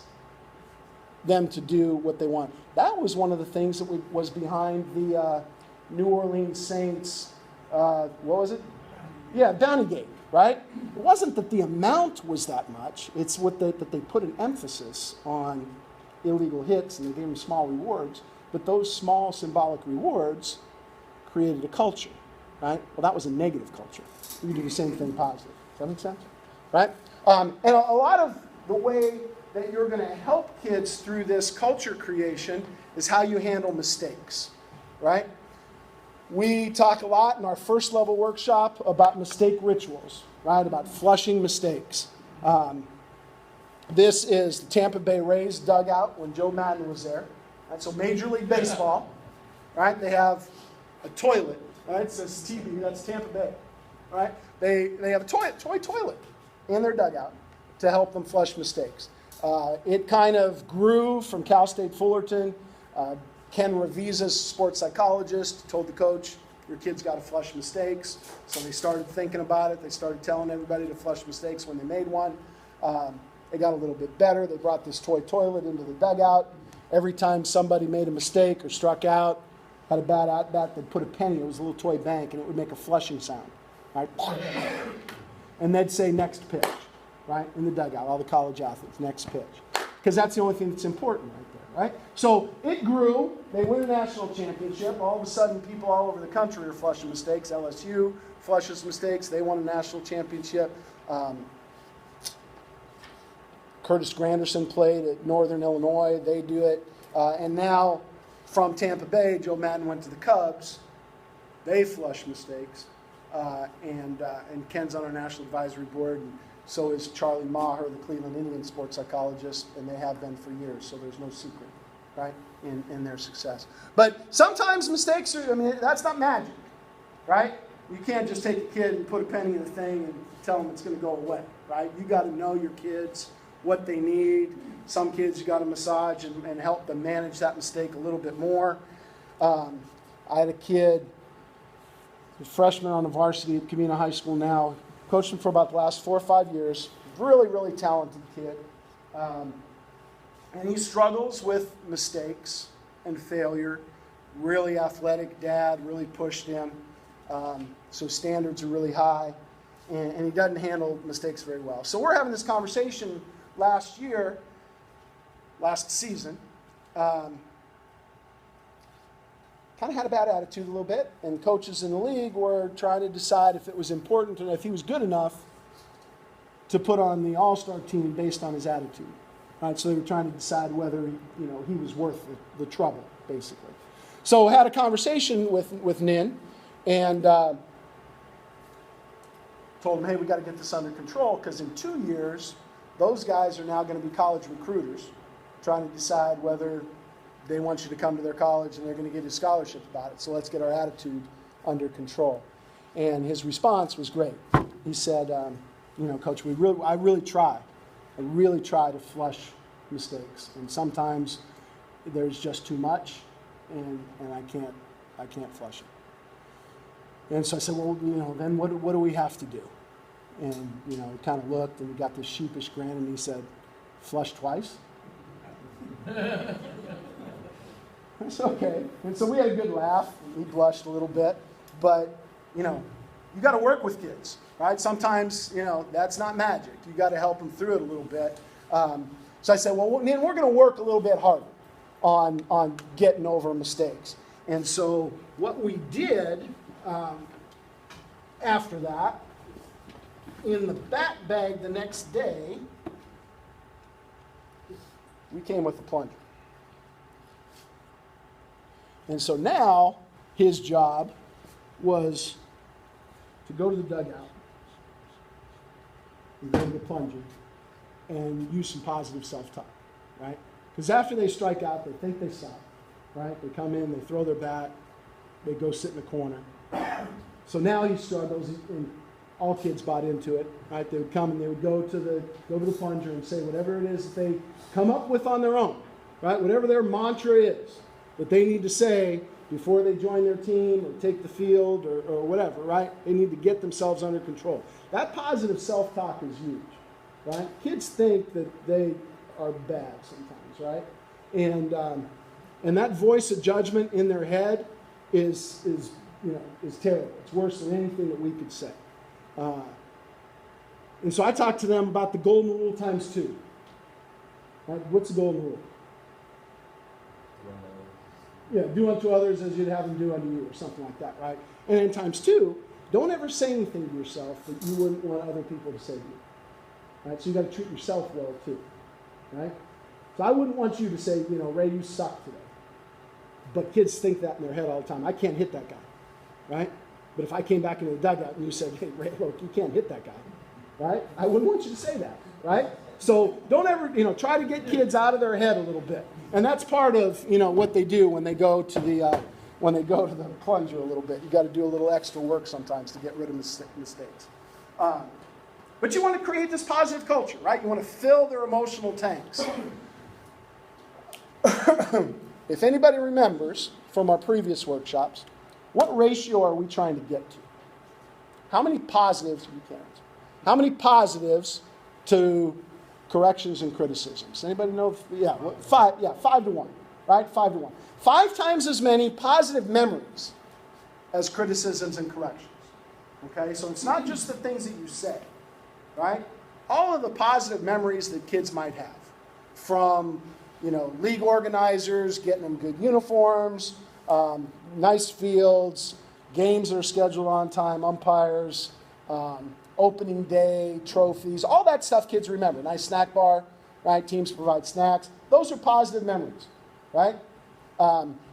B: them to do what they want. That was one of the things that was behind the New Orleans Saints, what was it? Yeah, Bountygate, right? It wasn't that the amount was that much. It's that they put an emphasis on illegal hits and they gave them small rewards. But those small symbolic rewards created a culture, right? Well, that was a negative culture. We do the same thing positive. Does that make sense? Right? And a lot of the way that you're going to help kids through this culture creation is how you handle mistakes, right? we talk a lot in our first level workshop about mistake rituals, right? About flushing mistakes. This is the Tampa Bay Rays dugout when Joe Madden was there. Right? So Major League Baseball, right? They have a toilet, right? It says TB, that's Tampa Bay, right? They have a toy toilet in their dugout to help them flush mistakes. It kind of grew from Cal State Fullerton. Ken Revisa's sports psychologist told the coach, your kid's got to flush mistakes. So they started thinking about it. They started telling everybody to flush mistakes when they made one. It got a little bit better. They brought this toy toilet into the dugout. Every time somebody made a mistake or struck out, had a bad at-bat, they'd put a penny. It was a little toy bank, and it would make a flushing sound. Right? And they'd say, next pitch, right, in the dugout, all the college athletes, next pitch. Because that's the only thing that's important right there, right? So it grew. They win a national championship. All of a sudden, people all over the country are flushing mistakes. LSU flushes mistakes. They won a national championship. Curtis Granderson played at Northern Illinois. They do it. And now, from Tampa Bay, Joe Madden went to the Cubs. They flush mistakes. And Ken's on our national advisory board. And so is Charlie Maher, the Cleveland Indians sports psychologist, and they have been for years. So there's no secret, right, in their success. But sometimes mistakes are, I mean, that's not magic, right? You can't just take a kid and put a penny in a thing and tell them it's going to go away, right? You got to know your kids, what they need. Some kids you got to massage and help them manage that mistake a little bit more. I had a kid, a freshman on the varsity at Camino High School now, coached him for about the last 4 or 5 years. Really, really talented kid. And he struggles with mistakes and failure. Really athletic dad, really pushed him. So standards are really high. And he doesn't handle mistakes very well. So we're having this conversation last season. Kind of had a bad attitude a little bit, and coaches in the league were trying to decide if it was important and if he was good enough to put on the all-star team based on his attitude. Right, so they were trying to decide whether he was worth the trouble, basically. So I had a conversation with Nin, and told him, hey, we got to get this under control, because in 2 years, those guys are now going to be college recruiters trying to decide whether they want you to come to their college and they're going to give you a scholarship about it. So let's get our attitude under control. And his response was great. He said, Coach, I really try. I really try to flush mistakes. And sometimes there's just too much, and I can't flush it. And so I said, well, then what do we have to do? And, he kind of looked, and he got this sheepish grin, and he said, flush twice? That's okay. And so we had a good laugh. He blushed a little bit. But, you got to work with kids, right? Sometimes, that's not magic. You got to help them through it a little bit. So I said, well, then we're going to work a little bit harder on getting over mistakes. And so what we did after that, in the bat bag the next day, we came with the plunger. And so now his job was to go to the dugout and go to the plunger and use some positive self-talk, right? Because after they strike out, they think they suck, right? They come in, they throw their bat, they go sit in the corner. So now he struggles, and all kids bought into it, right? They would come and they would go to the plunger and say whatever it is that they come up with on their own, right? Whatever their mantra is that they need to say before they join their team or take the field or whatever, right? They need to get themselves under control. That positive self-talk is huge, right? Kids think that they are bad sometimes, right? And that voice of judgment in their head is terrible. It's worse than anything that we could say. And so I talked to them about the golden rule times 2. Right? What's the golden rule? Yeah, do unto others as you'd have them do unto you, or something like that, right? And then times 2, don't ever say anything to yourself that you wouldn't want other people to say to you. Right? So you got to treat yourself well too, right? So I wouldn't want you to say, Ray, you suck today. But kids think that in their head all the time. I can't hit that guy. right? But if I came back into the dugout and you said, hey, Ray, look, you can't hit that guy, right? I wouldn't want you to say that, right? So don't ever, try to get kids out of their head a little bit. And that's part of, what they do when they go to the plunger a little bit. You got to do a little extra work sometimes to get rid of mistakes. But you want to create this positive culture, right? You want to fill their emotional tanks. If anybody remembers from our previous workshops, what ratio are we trying to get to? How many positives, you can't answer. How many positives to corrections and criticisms? Anybody know? Five to 1, right? 5 to 1. 5 times as many positive memories as criticisms and corrections. Okay, so it's not just the things that you say, right? All of the positive memories that kids might have from, league organizers, getting them good uniforms, nice fields, games that are scheduled on time, umpires, opening day, trophies, all that stuff kids remember. Nice snack bar, right? Teams provide snacks. Those are positive memories, right?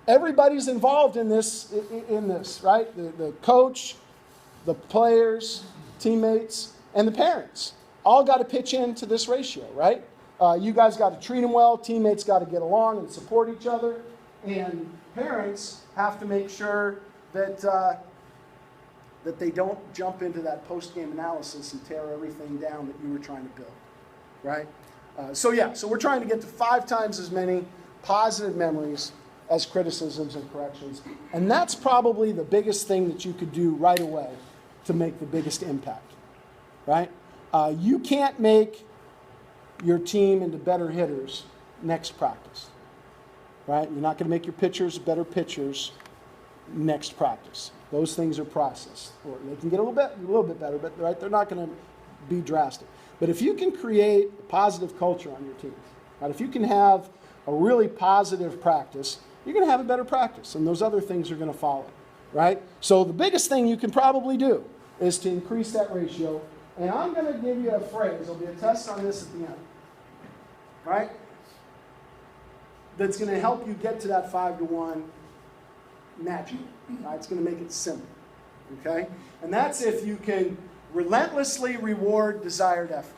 B: Everybody's involved in this, right? The coach, the players, teammates, and the parents all got to pitch into this ratio, right? You guys got to treat them well. Teammates got to get along and support each other. And parents have to make sure that that they don't jump into that post-game analysis and tear everything down that you were trying to build, right? So we're trying to get to 5 times as many positive memories as criticisms and corrections. And that's probably the biggest thing that you could do right away to make the biggest impact, right? You can't make your team into better hitters next practice, right? You're not going to make your pitchers better pitchers next practice. Those things are processed. Or they can get a little bit better, but right, they're not going to be drastic. But if you can create a positive culture on your team, right? If you can have a really positive practice, you're going to have a better practice, and those other things are going to follow, right? So the biggest thing you can probably do is to increase that ratio. And I'm going to give you a phrase. There'll be a test on this at the end, right? That's going to help you get to that 5 to 1 matching. Right? It's going to make it simple, okay? And that's if you can relentlessly reward desired effort,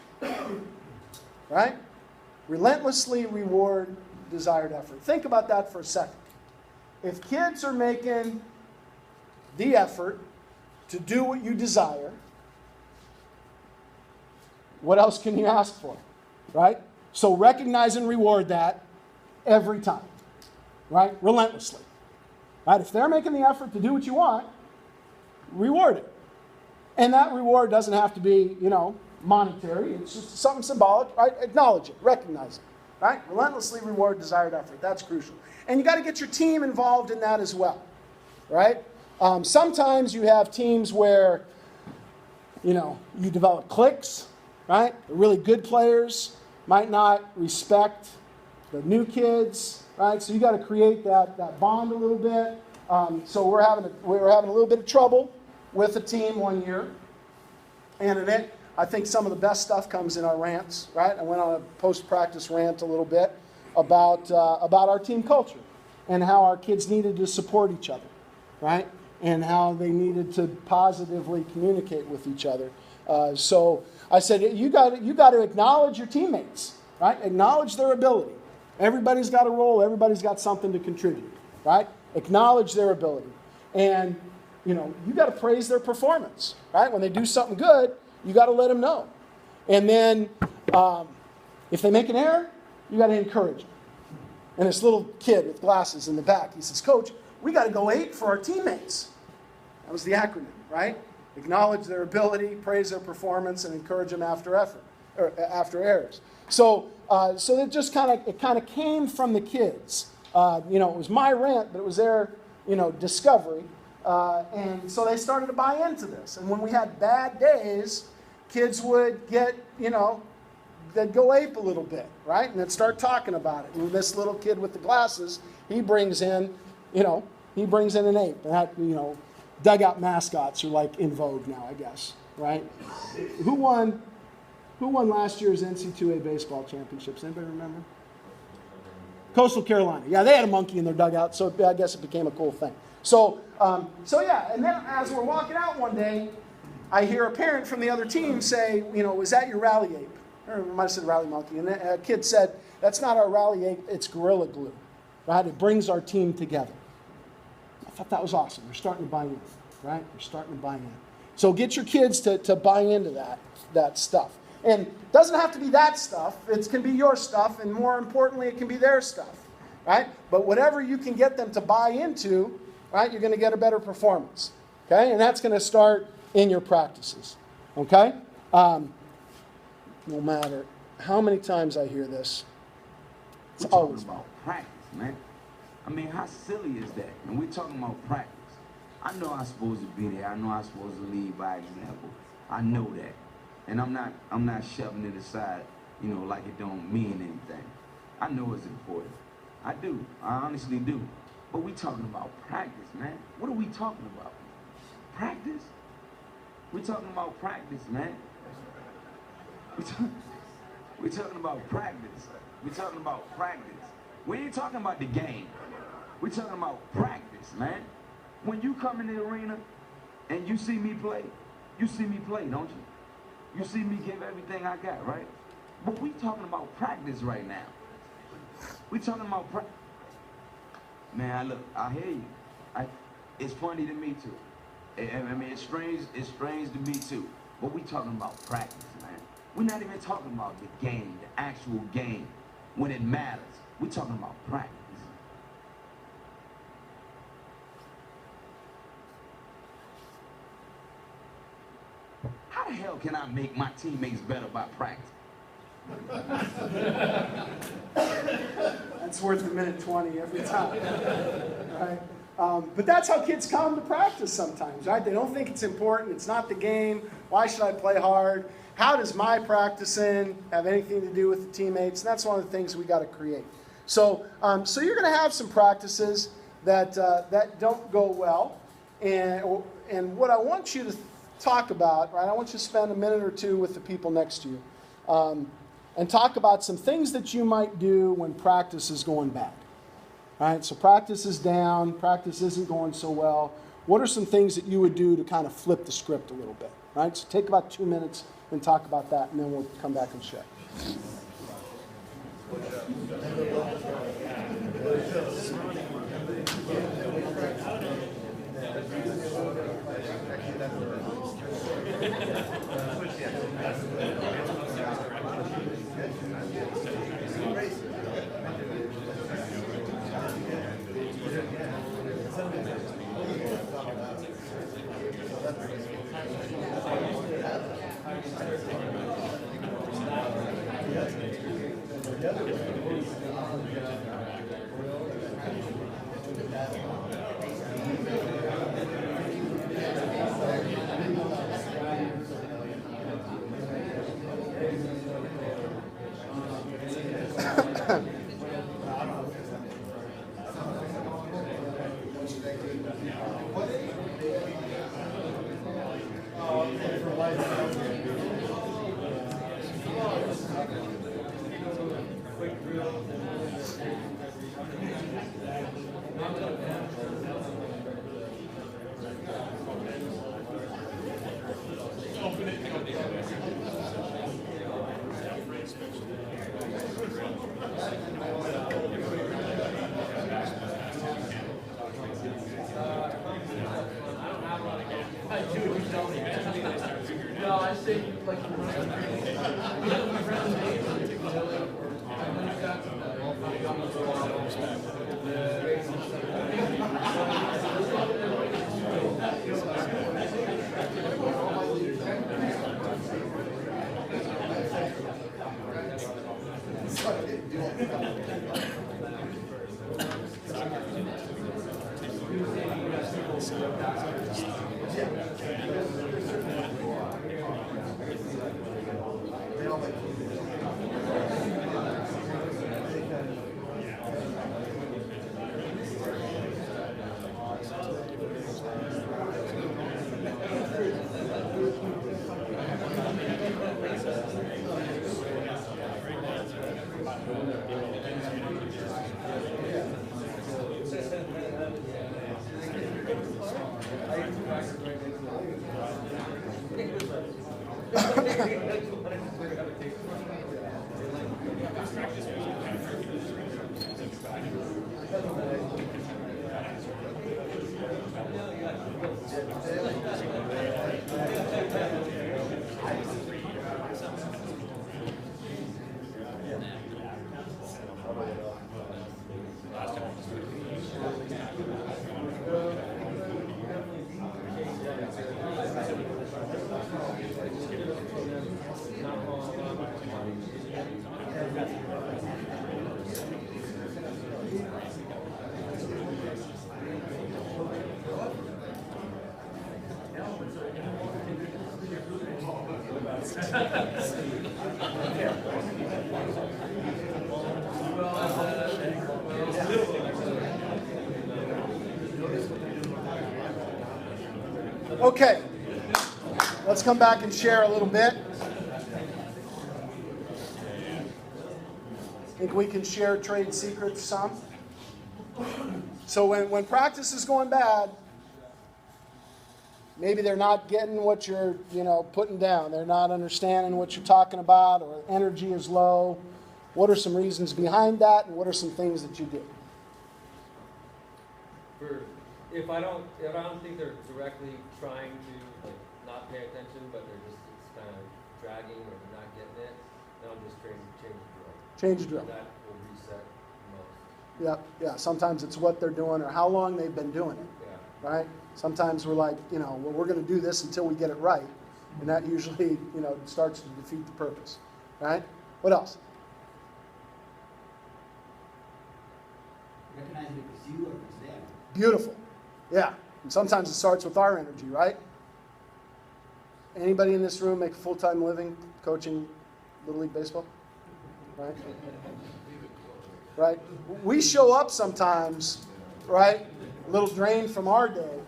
B: right? Relentlessly reward desired effort. Think about that for a second. If kids are making the effort to do what you desire, what else can you ask for, right? So recognize and reward that every time, right? Relentlessly, right? If they're making the effort to do what you want, reward it. And that reward doesn't have to be, monetary. It's just something symbolic, right? Acknowledge it, recognize it, right? Relentlessly reward desired effort. That's crucial. And you got to get your team involved in that as well, right? Sometimes you have teams where, you develop cliques, right? The really good players might not respect the new kids, right? So you got to create that bond a little bit. So we were having a little bit of trouble with a team one year, and in it, I think some of the best stuff comes in our rants, right? I went on a post-practice rant a little bit about our team culture and how our kids needed to support each other, right? And how they needed to positively communicate with each other. So I said, you got to acknowledge your teammates, right? Acknowledge their ability. Everybody's got a role. Everybody's got something to contribute, right? Acknowledge their ability. And, you got to praise their performance, right? When they do something good, you got to let them know. And then if they make an error, you got to encourage them. And this little kid with glasses in the back, he says, Coach, we got to go 8 for our teammates. That was the acronym, right? Acknowledge their ability, praise their performance, and encourage them after errors. So it just kind of came from the kids. It was my rant, but it was their discovery, and so they started to buy into this. And when we had bad days, kids would get they'd go ape a little bit, right? And they'd start talking about it. And this little kid with the glasses, he brings in an ape. And that, dugout mascots are like in vogue now, I guess, right? Who won last year's NC2A baseball championships? Anybody remember? Coastal Carolina. Yeah, they had a monkey in their dugout, so I guess it became a cool thing, So yeah, and then as we're walking out one day, I hear a parent from the other team say, was that your rally ape? Or I might have said rally monkey. And a kid said, that's not our rally ape, it's Gorilla Glue. Right? It brings our team together. I thought that was awesome. They're starting to buy in, right? They're starting to buy in. So get your kids to buy into that stuff. And it doesn't have to be that stuff. It can be your stuff, and more importantly, it can be their stuff, right? But whatever you can get them to buy into, right, you're going to get a better performance, okay? And that's going to start in your practices, okay? No matter how many times I hear this, it's always
L: about practice, man. I mean, how silly is that? And we're talking about practice. I know I'm supposed to be there. I know I'm supposed to lead by example. I know that. And I'm not shoving it aside, like it don't mean anything. I know it's important. I do. I honestly do. But we talking about practice, man. What are we talking about? Practice? We're talking about practice, man. We're talking about practice. We're talking about practice. We ain't talking about the game. We're talking about practice, man. When you come in the arena and you see me play, don't you? You see me give everything I got, right? But we talking about practice right now. We talking about practice. Man, look, I hear you. It's funny to me too. I mean, it's strange to me too. But we talking about practice, man. We're not even talking about the game, the actual game, when it matters. We're talking about practice. How the hell can I make my teammates better by practice?
B: That's worth a minute 20 every time, right? But that's how kids come to practice sometimes, right? They don't think it's important. It's not the game. Why should I play hard? How does my practicing have anything to do with the teammates? And that's one of the things we got to create. So you're going to have some practices that don't go well, and what I want you to talk about, right? I want you to spend a minute or two with the people next to you, and talk about some things that you might do when practice is going bad. All right, so practice is down, practice isn't going so well. What are some things that you would do to kind of flip the script a little bit? Right, so take about 2 minutes and talk about that, and then we'll come back and share. Okay, let's come back and share a little bit. Think we can share trade secrets some? So when practice is going bad, maybe they're not getting what you're, putting down. They're not understanding what you're talking about, or energy is low. What are some reasons behind that, and what are some things that you do?
G: If I don't think they're directly trying to not pay attention, but it's kind of dragging or they're not getting it, then I'll just change the drill.
B: Change the drill.
G: That will reset most.
B: Yeah. Sometimes it's what they're doing or how long they've been doing it.
G: Yeah.
B: Right? Sometimes we're like, well, we're going to do this until we get it right. And that usually, starts to defeat the purpose. Right? What else?
I: Recognize if it's you or if it's them.
B: Beautiful. Yeah. And sometimes it starts with our energy, right? Anybody in this room make a full-time living coaching Little League Baseball? Right? Right? We show up sometimes, right? A little drained from our day.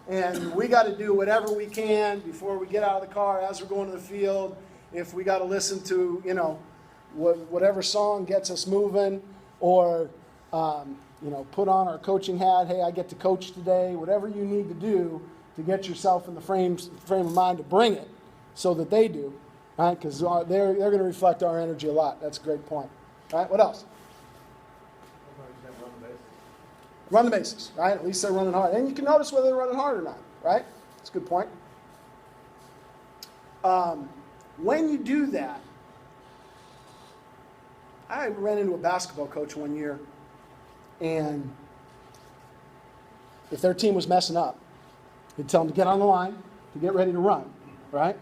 B: And we got to do whatever we can before we get out of the car, as we're going to the field. If we got to listen to, whatever song gets us moving, or, put on our coaching hat. Hey, I get to coach today. Whatever you need to do to get yourself in the frame of mind to bring it, so that they do, right? Because they're going to reflect our energy a lot. That's a great point. Right? What else? Run the bases, right? At least they're running hard. And you can notice whether they're running hard or not, right? That's a good point. When you do that, I ran into a basketball coach one year, and if their team was messing up, he'd tell them to get on the line, to get ready to run, right?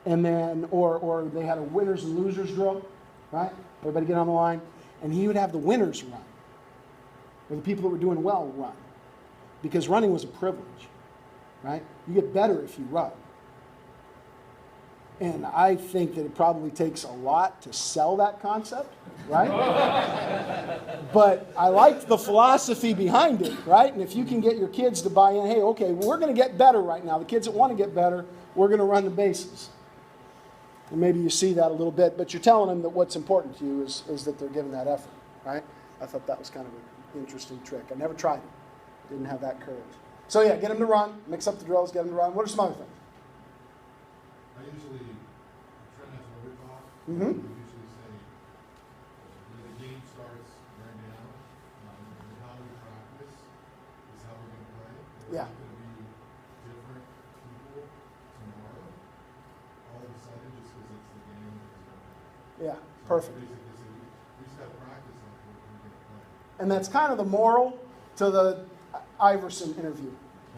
B: And then, or they had a winners and losers drill, right? Everybody get on the line, and he would have the winners run. Or the people that were doing well run. Because running was a privilege, right? You get better if you run. And I think that it probably takes a lot to sell that concept, right? But I liked the philosophy behind it, right? And if you can get your kids to buy in, hey, okay, we're going to get better right now. The kids that want to get better, we're going to run the bases. And maybe you see that a little bit, but you're telling them that what's important to you is that they're giving that effort, right? I thought that was kind of an interesting trick. I never tried it. Didn't have that courage. So yeah, get them to run, mix up the drills, get them to run. What are some other things?
H: I usually try not to overtalk.
B: Mm-hmm.
H: We usually say, when the game starts right now, and how we practice is how we're going to play.
B: Yeah.
H: It's going to be different people tomorrow, all of a sudden, just because it's the game.
B: Yeah,
H: So
B: perfect.
H: basically, say, we just got to practice like we're going to play.
B: And that's kind of the moral to the Iverson interview,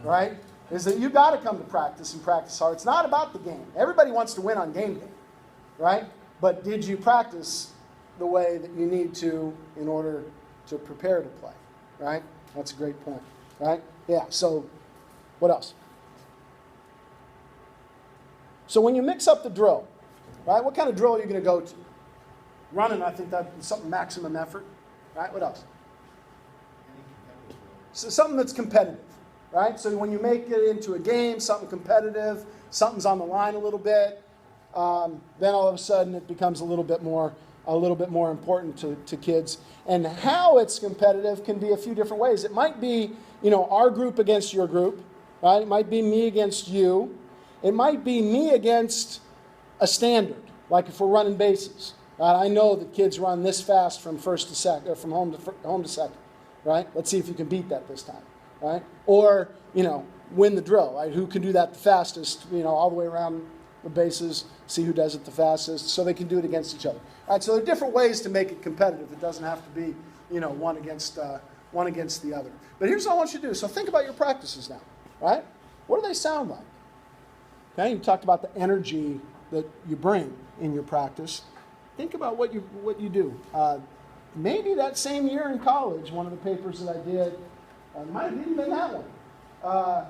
B: right? Is that you got to come to practice and practice hard. It's not about the game. Everybody wants to win on game day, right? But did you practice the way that you need to in order to prepare to play, right? That's a great point, right? Yeah, so what else? So when you mix up the drill, right, what kind of drill are you going to go to? Running, I think that's something maximum effort, right? What else? So something that's competitive, right? So when you make it into a game, something competitive, something's on the line a little bit, then all of a sudden it becomes a little bit more important to kids. And how it's competitive can be a few different ways. It might be, our group against your group, right? It might be me against you. It might be me against a standard, like if we're running bases. I know that kids run this fast from first to second, or from home to second, right? Let's see if you can beat that this time, right? Or, win the drill, right? Who can do that the fastest, all the way around the bases, see who does it the fastest, so they can do it against each other. All right, so there are different ways to make it competitive. It doesn't have to be, one against the other. But here's what I want you to do. So think about your practices now, right? What do they sound like? Okay, you talked about the energy that you bring in your practice. Think about what you do. Maybe that same year in college, one of the papers that I did, might have even been that one.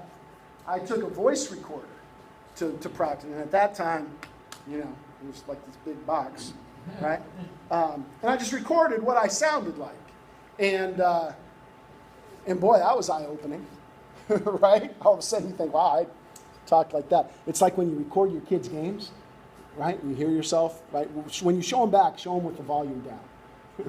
B: I took a voice recorder to practice, and at that time, it was like this big box, right? And I just recorded what I sounded like, and boy, that was eye-opening, right? All of a sudden, you think, wow, I talk like that. It's like when you record your kids' games, right? You hear yourself, right? When you show them back, show them with the volume down,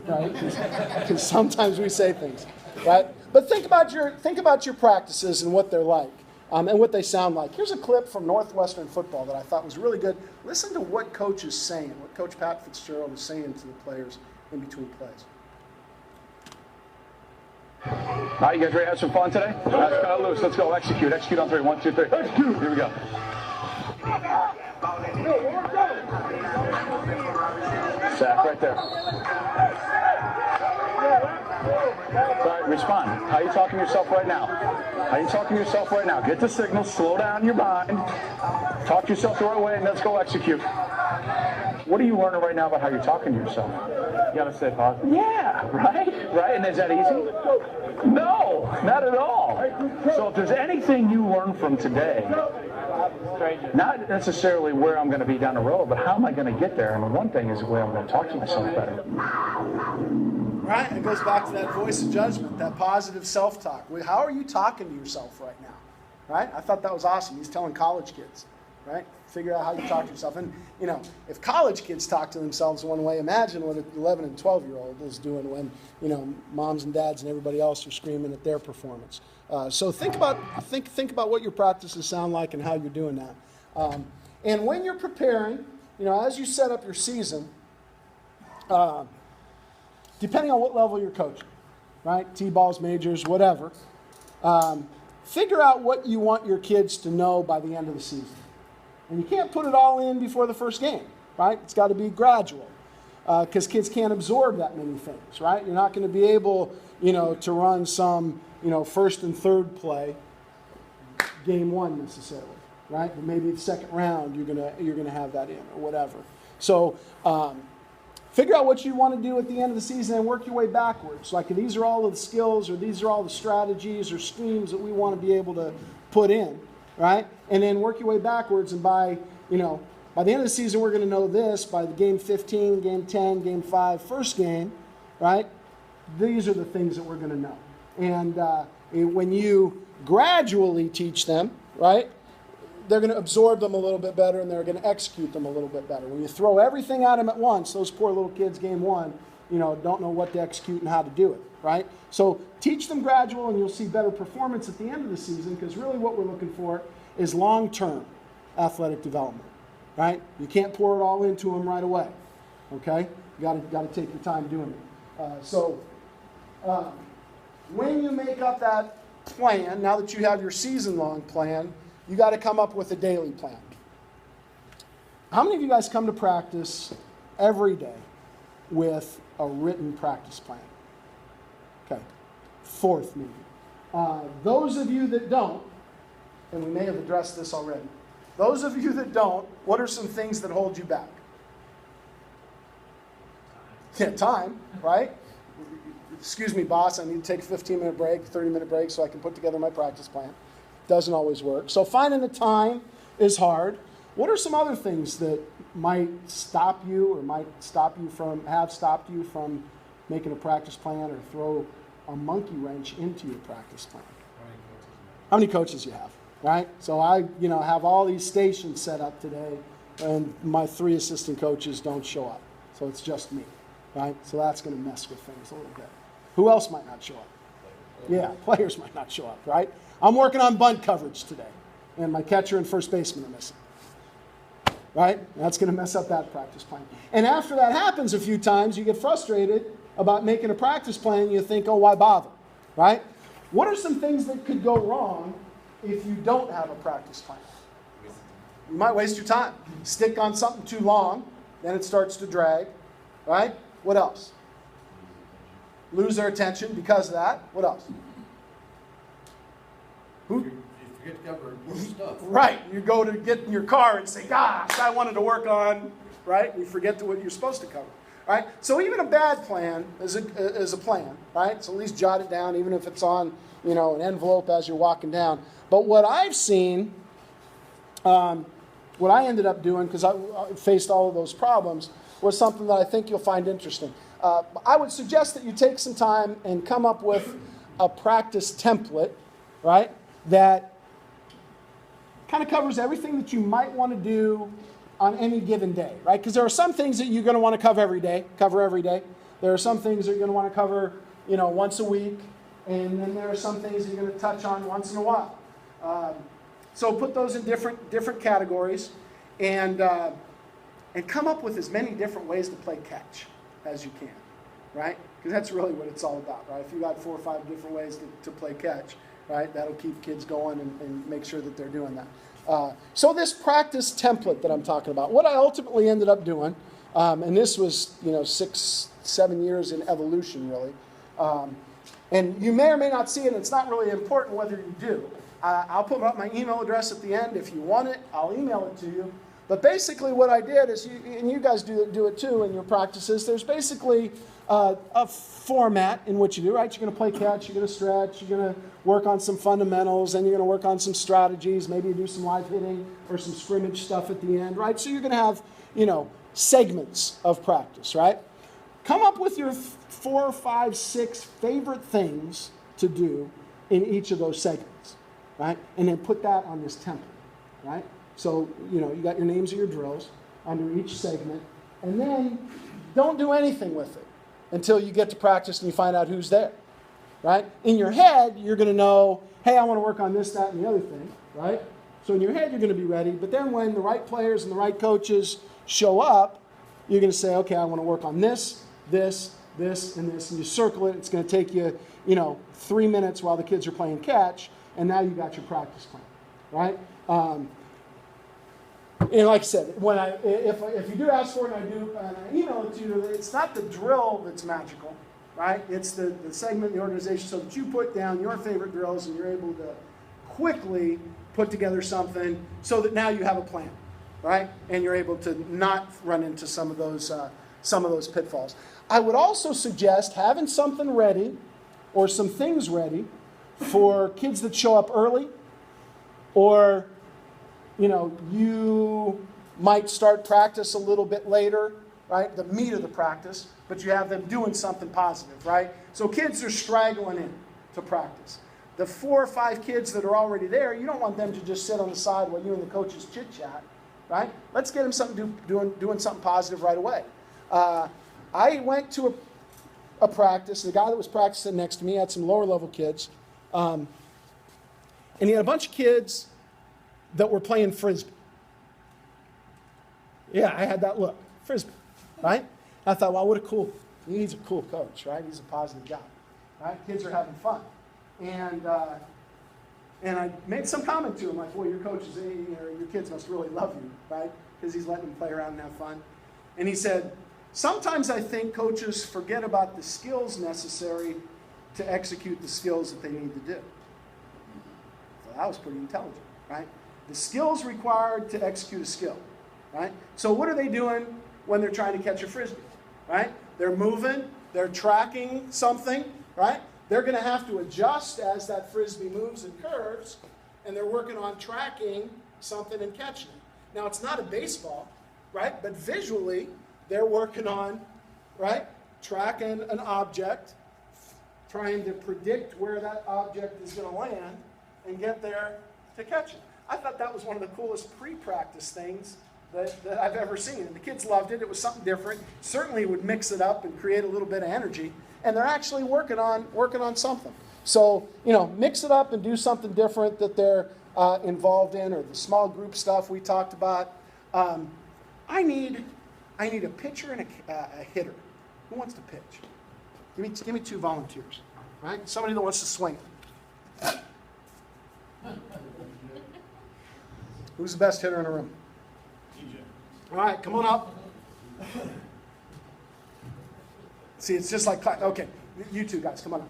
B: right? Because sometimes we say things, right? But think about your practices and what they're like. And what they sound like. Here's a clip from Northwestern football that I thought was really good. Listen to what Coach is saying, what Coach Pat Fitzgerald is saying to the players in between plays.
M: All right, you guys ready to have some fun today? Let's cut it loose. Let's go. Execute. Execute on 3. 1, 2, 3. Execute. Here we go. Sack right there. Sorry, respond. How are you talking to yourself right now? How are you talking to yourself right now? Get the signal, slow down your mind, talk to yourself the right way, and let's go execute. What are you learning right now about how you're talking to yourself? You gotta stay positive. Yeah, right? And is that easy? No, not at all. So if there's anything you learn from today, not necessarily where I'm going to be down the road, but how am I going to get there? And one thing is the way I'm going to talk to myself better.
B: Right? It goes back to that voice of judgment, that positive self-talk. How are you talking to yourself right now? Right? I thought that was awesome. He's telling college kids, right? Figure out how you talk to yourself. And, if college kids talk to themselves one way, imagine what an 11 and 12-year-old is doing when, moms and dads and everybody else are screaming at their performance. So think about what your practices sound like and how you're doing that. And when you're preparing, as you set up your season, depending on what level you're coaching, right? T-balls, majors, whatever. Figure out what you want your kids to know by the end of the season. And you can't put it all in before the first game, right? It's got to be gradual because kids can't absorb that many things, right? You're not going to be able, to run some, first and third play game one necessarily, right? But maybe the second round you're gonna have that in or whatever. So figure out what you want to do at the end of the season and work your way backwards. Like these are all of the skills or these are all the strategies or schemes that we want to be able to put in, right? And then work your way backwards, and by the end of the season we're going to know this. By the game 15, game 10, game 5, first game, right? These are the things that we're going to know. And when you gradually teach them, right, they're going to absorb them a little bit better and they're going to execute them a little bit better. When you throw everything at them at once, those poor little kids game one, don't know what to execute and how to do it, right? So teach them gradual and you'll see better performance at the end of the season, because really what we're looking for is long-term athletic development, right? You can't pour it all into them right away, okay? You got to take your time doing it. When you make up that plan, now that you have your season-long plan, you got to come up with a daily plan. How many of you guys come to practice every day with a written practice plan? Okay, fourth maybe. Those of you that don't, and we may have addressed this already, those of you that don't, what are some things that hold you back? Yeah, time, right? Excuse me, boss, I need to take a 15-minute break, 30-minute break so I can put together my practice plan. Doesn't always work. So finding the time is hard. What are some other things that might stop you or have stopped you from making a practice plan or throw a monkey wrench into your practice plan? How many coaches you have, right? So I, have all these stations set up today, and my 3 assistant coaches don't show up. So it's just me, right? So that's going to mess with things a little bit. Who else might not show up? Yeah, players might not show up, right? I'm working on bunt coverage today, and my catcher and first baseman are missing. Right? That's going to mess up that practice plan. And after that happens a few times, you get frustrated about making a practice plan, and you think, oh, why bother? Right? What are some things that could go wrong if you don't have a practice plan? You might waste your time. Stick on something too long, then it starts to drag. Right? What else? Lose their attention because of that. What else?
I: You forget to cover important stuff.
B: Right. You go to get in your car and say, gosh, I wanted to work on, right? You forget what you're supposed to cover. Right? So even a bad plan is a plan, right? So at least jot it down, even if it's on, an envelope as you're walking down. But what I've seen, what I ended up doing, because I faced all of those problems, was something that I think you'll find interesting. I would suggest that you take some time and come up with a practice template, right, that kind of covers everything that you might want to do on any given day, right? Because there are some things that you're going to want to cover every day. There are some things that you're going to want to cover, once a week, and then there are some things that you're going to touch on once in a while. So put those in different categories, and come up with as many different ways to play catch as you can, right? Because that's really what it's all about, right? If you got 4 or 5 different ways to play catch, right, that'll keep kids going and make sure that they're doing that. So this practice template that I'm talking about, what I ultimately ended up doing, and this was 6-7 years in evolution really, and you may or may not see it, and it's not really important whether you do. I'll put up my email address at the end. If you want it, I'll email it to you. But basically what I did is, and you guys do it too in your practices, there's basically a format in which you do, right? You're going to play catch, you're going to stretch, you're going to work on some fundamentals, and you're going to work on some strategies, maybe you do some live hitting or some scrimmage stuff at the end, right? So you're going to have, segments of practice, right? Come up with your 4, 5, 6 favorite things to do in each of those segments, right? And then put that on this template, right? So, you got your names of your drills under each segment, and then don't do anything with it until you get to practice and you find out who's there, right? In your head, you're going to know, hey, I want to work on this, that, and the other thing, right? So in your head, you're going to be ready, but then when the right players and the right coaches show up, you're going to say, okay, I want to work on this, this, this, and this, and you circle it. It's going to take you, 3 minutes while the kids are playing catch, and now you got your practice plan, right? And like I said, if you do ask for it and I email it to you, it's not the drill that's magical, right? It's the segment, the organization, so that you put down your favorite drills and you're able to quickly put together something so that now you have a plan, right? And you're able to not run into some of those pitfalls. I would also suggest having something ready or some things ready for kids that show up early, or you might start practice a little bit later, right? The meat of the practice, but you have them doing something positive, right? So kids are straggling in to practice. The 4 or 5 kids that are already there, you don't want them to just sit on the side while you and the coaches chit-chat, right? Let's get them something doing something positive right away. I went to a practice. The guy that was practicing next to me had some lower-level kids, and he had a bunch of kids that were playing Frisbee. Yeah, I had that look. Frisbee, right? I thought, well, he's a cool coach, right? He's a positive guy, right? Kids are having fun. And I made some comment to him, like, well, your coaches, your kids must really love you, right? Because he's letting them play around and have fun. And he said, sometimes I think coaches forget about the skills necessary to execute the skills that they need to do. So that was pretty intelligent, right? The skills required to execute a skill, right? So what are they doing when they're trying to catch a Frisbee, right? They're moving, they're tracking something, right? They're going to have to adjust as that Frisbee moves and curves, and they're working on tracking something and catching it. Now, it's not a baseball, right? But visually, they're working on, right, tracking an object, trying to predict where that object is going to land and get there to catch it. I thought that was one of the coolest pre-practice things that I've ever seen. And the kids loved it. It was something different. Certainly would mix it up and create a little bit of energy. And they're actually working on something. So, mix it up and do something different that they're involved in, or the small group stuff we talked about. I need a pitcher and a hitter. Who wants to pitch? Give me 2 volunteers, right? Somebody that wants to swing it. Who's the best hitter in the room? All right, come on up. See, it's just like, okay, you 2 guys, come on up.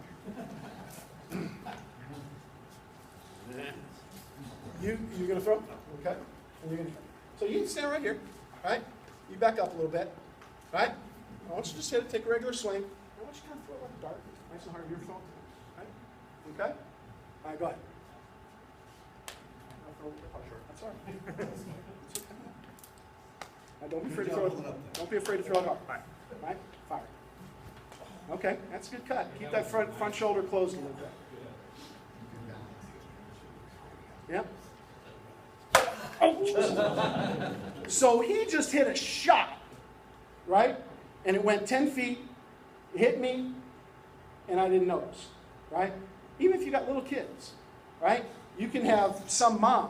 B: You gonna throw? Okay. And you're gonna. So you can stand right here, right? You back up a little bit, right? I want you to just hit it, take a regular swing. I want you to kind of throw it like a dart, nice and hard. You're throwing, right? Okay. All right, go ahead. That's all right. Now, don't be afraid to throw it. Don't be afraid to throw it hard. All right, fire. Okay, that's a good cut. Keep that front shoulder closed a little bit. Yep. Oh. So he just hit a shot, right? And it went 10 feet, hit me, and I didn't notice, right? Even if you got little kids, right? You can have some mom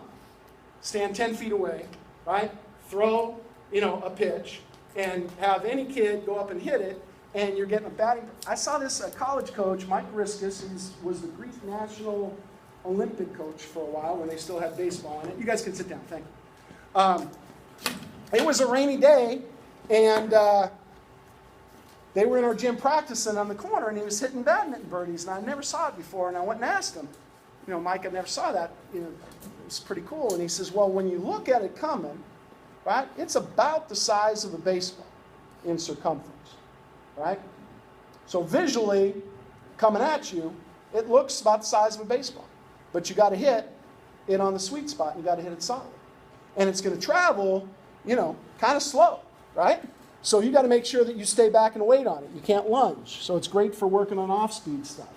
B: stand 10 feet away, right? Throw, a pitch, and have any kid go up and hit it, and you're getting a batting. I saw this college coach, Mike Riskus, he was the Greek national Olympic coach for a while when they still had baseball in it. You guys can sit down, thank you. It was a rainy day, and they were in our gym practicing on the corner, and he was hitting badminton birdies, and I never saw it before, and I went and asked him, Mike, I never saw that. It's pretty cool. And he says, well, when you look at it coming, right, it's about the size of a baseball in circumference, right? So visually, coming at you, it looks about the size of a baseball. But you got to hit it on the sweet spot, and you got to hit it solid. And it's going to travel, kind of slow, right? So you got to make sure that you stay back and wait on it. You can't lunge. So it's great for working on off-speed stuff.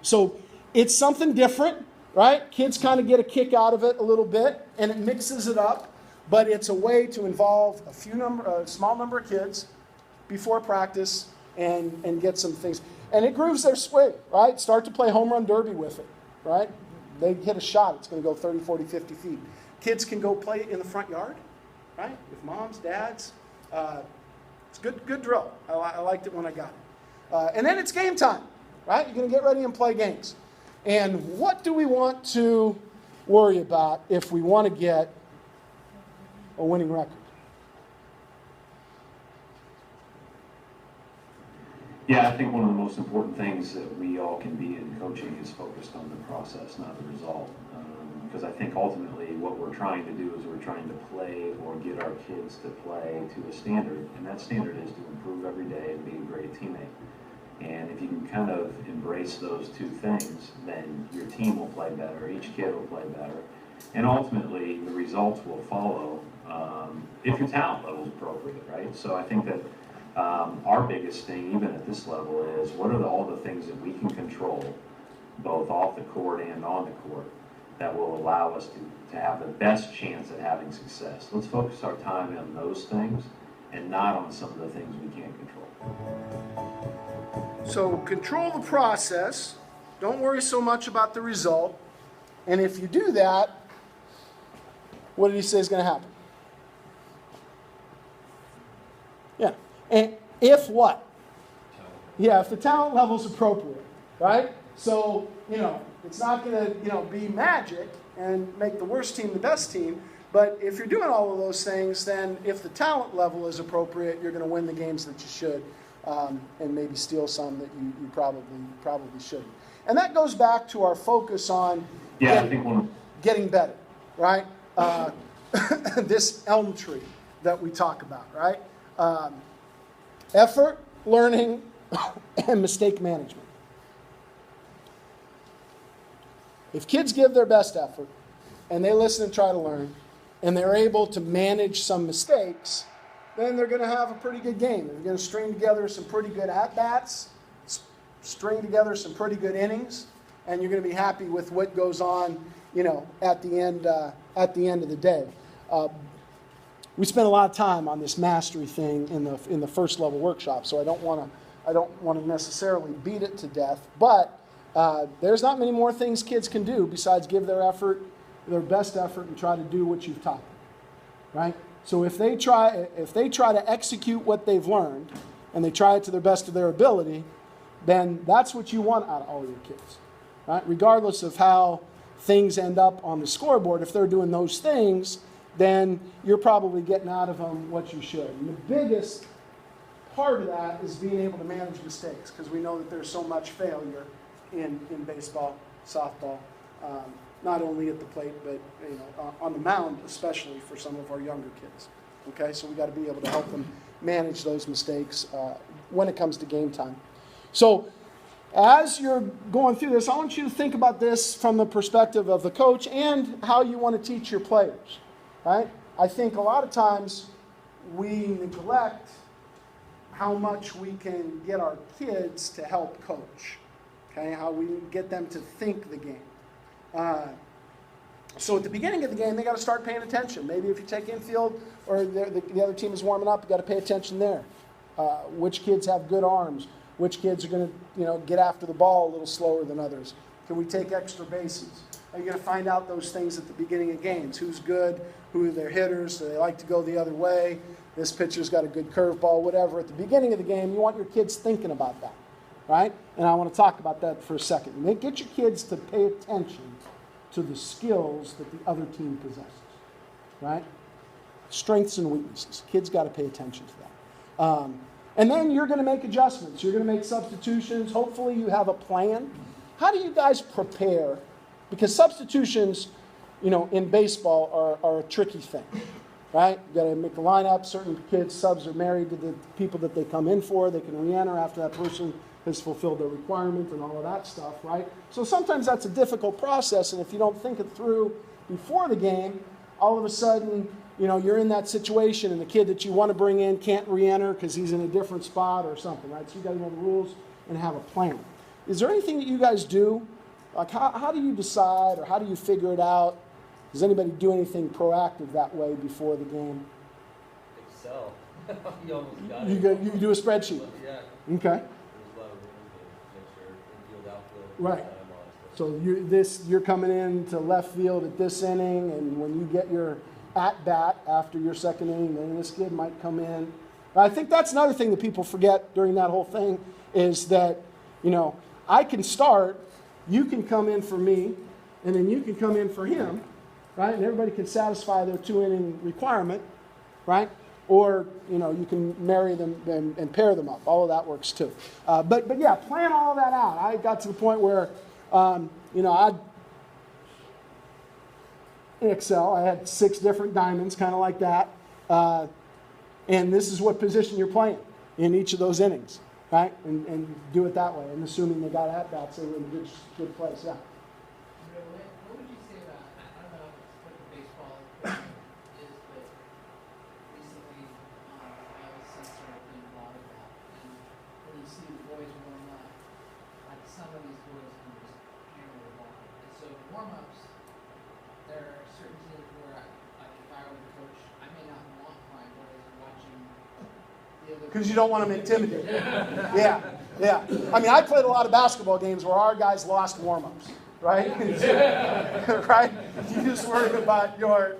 B: So it's something different, right? Kids kind of get a kick out of it a little bit, and it mixes it up. But it's a way to involve a small number of kids before practice and get some things. And it grooves their swing, right? Start to play home run derby with it, right? They hit a shot, it's going to go 30, 40, 50 feet. Kids can go play in the front yard, right? With moms, dads. It's good drill. I liked it when I got it. And then it's game time, right? You're going to get ready and play games. And what do we want to worry about if we want to get a winning record?
K: Yeah, I think one of the most important things that we all can be in coaching is focused on the process, not the result. Because I think ultimately what we're trying to do is we're trying to play or get our kids to play to a standard, and that standard is to improve every day and be a great teammate. And if you can kind of embrace those 2 things, then your team will play better, each kid will play better, and ultimately the results will follow if your talent level is appropriate, right? So I think that our biggest thing, even at this level, is what are all the things that we can control, both off the court and on the court, that will allow us to have the best chance at having success. Let's focus our time on those things and not on some of the things we can't control.
B: So control the process. Don't worry so much about the result. And if you do that, what did he say is going to happen? Yeah. And if what? Yeah, if the talent level is appropriate, right? So, it's not going to, be magic and make the worst team the best team. But if you're doing all of those things, then if the talent level is appropriate, you're going to win the games that you should, and maybe steal some that you probably shouldn't. And that goes back to our focus on getting better, right? This elm tree that we talk about, right? Effort, learning, and mistake management. If kids give their best effort and they listen and try to learn and they're able to manage some mistakes, then they're going to have a pretty good game. They're going to string together some pretty good at-bats, string together some pretty good innings, and you're going to be happy with what goes on, at the end of the day. We spent a lot of time on this mastery thing in the first level workshop, so I don't want to necessarily beat it to death, but there's not many more things kids can do besides give their best effort, and try to do what you've taught them, right? So if they try to execute what they've learned, and they try it to the best of their ability, then that's what you want out of all your kids, right? Regardless of how things end up on the scoreboard, if they're doing those things, then you're probably getting out of them what you should. And the biggest part of that is being able to manage mistakes, because we know that there's so much failure in baseball, softball, not only at the plate, but on the mound, especially for some of our younger kids. Okay, so we got to be able to help them manage those mistakes when it comes to game time. So as you're going through this, I want you to think about this from the perspective of the coach and how you want to teach your players, right? I think a lot of times we neglect how much we can get our kids to help coach, okay? How we get them to think the game. So at the beginning of the game, they got to start paying attention. Maybe if you take infield or the other team is warming up, you got to pay attention there. Which kids have good arms? Which kids are going to, get after the ball a little slower than others? Can we take extra bases? Are you going to find out those things at the beginning of games? Who's good? Who are their hitters? Do they like to go the other way? This pitcher's got a good curveball, whatever. At the beginning of the game, you want your kids thinking about that, right? And I want to talk about that for a second. Get your kids to pay attention to the skills that the other team possesses, right? Strengths and weaknesses. Kids got to pay attention to that. And then you're going to make adjustments. You're going to make substitutions. Hopefully you have a plan. How do you guys prepare? Because substitutions, in baseball are a tricky thing, right? You got to make the lineup. Certain kids, subs are married to the people that they come in for. They can re-enter after that person has fulfilled their requirement and all of that stuff, right? So sometimes that's a difficult process, and if you don't think it through before the game, all of a sudden, you're in that situation, and the kid that you want to bring in can't re-enter because he's in a different spot or something, right? So you got to know the rules and have a plan. Is there anything that you guys do? Like, how do you decide, or how do you figure it out? Does anybody do anything proactive that way before the game?
G: Excel. You almost got
B: You do a spreadsheet?
G: Yeah.
B: Okay. Right. So you're coming in to left field at this inning, and when you get your at-bat after your second inning, then this kid might come in. I think that's another thing that people forget during that whole thing is that, I can start, you can come in for me, and then you can come in for him, right? And everybody can satisfy their 2-inning requirement, right? Or, you can marry them and pair them up. All of that works too. But yeah, plan all of that out. I got to the point where, in Excel, I had 6 different diamonds, kind of like that. And this is what position you're playing in each of those innings, right? And do it that way. And assuming they got at-bats, they were in a good place, yeah.
J: What would you say about, I don't know if it's what the baseball is, but recently I was started doing a lot of that. And when you see the boys warm up, like some of these boys can just hammer the ball. And so warm-ups, there are certain teams where, like if I were the coach, I may not want my boys watching the other.
B: Because you don't want them intimidated. Yeah. I mean, I played a lot of basketball games where our guys lost warm-ups, right? Right? You just worry about your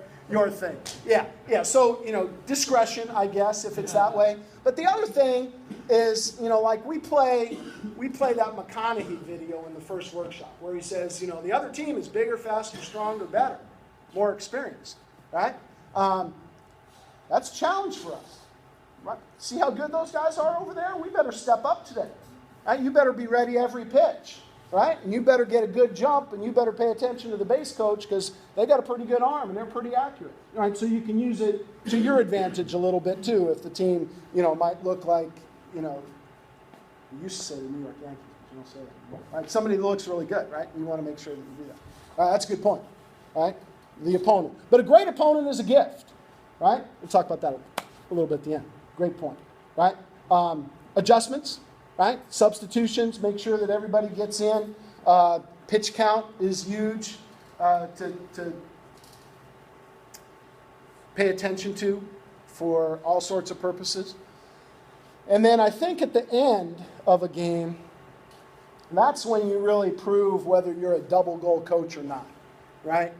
B: thing. Yeah. So, discretion, I guess, if it's that way. But the other thing is, like we play that McConaughey video in the first workshop where he says, the other team is bigger, faster, stronger, better, more experienced, right? That's a challenge for us. Right? See how good those guys are over there? We better step up today. Right? You better be ready every pitch, right? And you better get a good jump, and you better pay attention to the base coach because they got a pretty good arm and they're pretty accurate. Right? So you can use it to your advantage a little bit too if the team, might look like, you used to say the New York Yankees, but you don't say that anymore. Right? Somebody that looks really good, right? You want to make sure that you do that. That's a good point, right? The opponent. But a great opponent is a gift, right? We'll talk about that a little bit at the end. Great point, right? Adjustments, right? Substitutions, make sure that everybody gets in. Pitch count is huge to pay attention to for all sorts of purposes. And then I think at the end of a game, And that's when you really prove whether you're a double goal coach or not, right?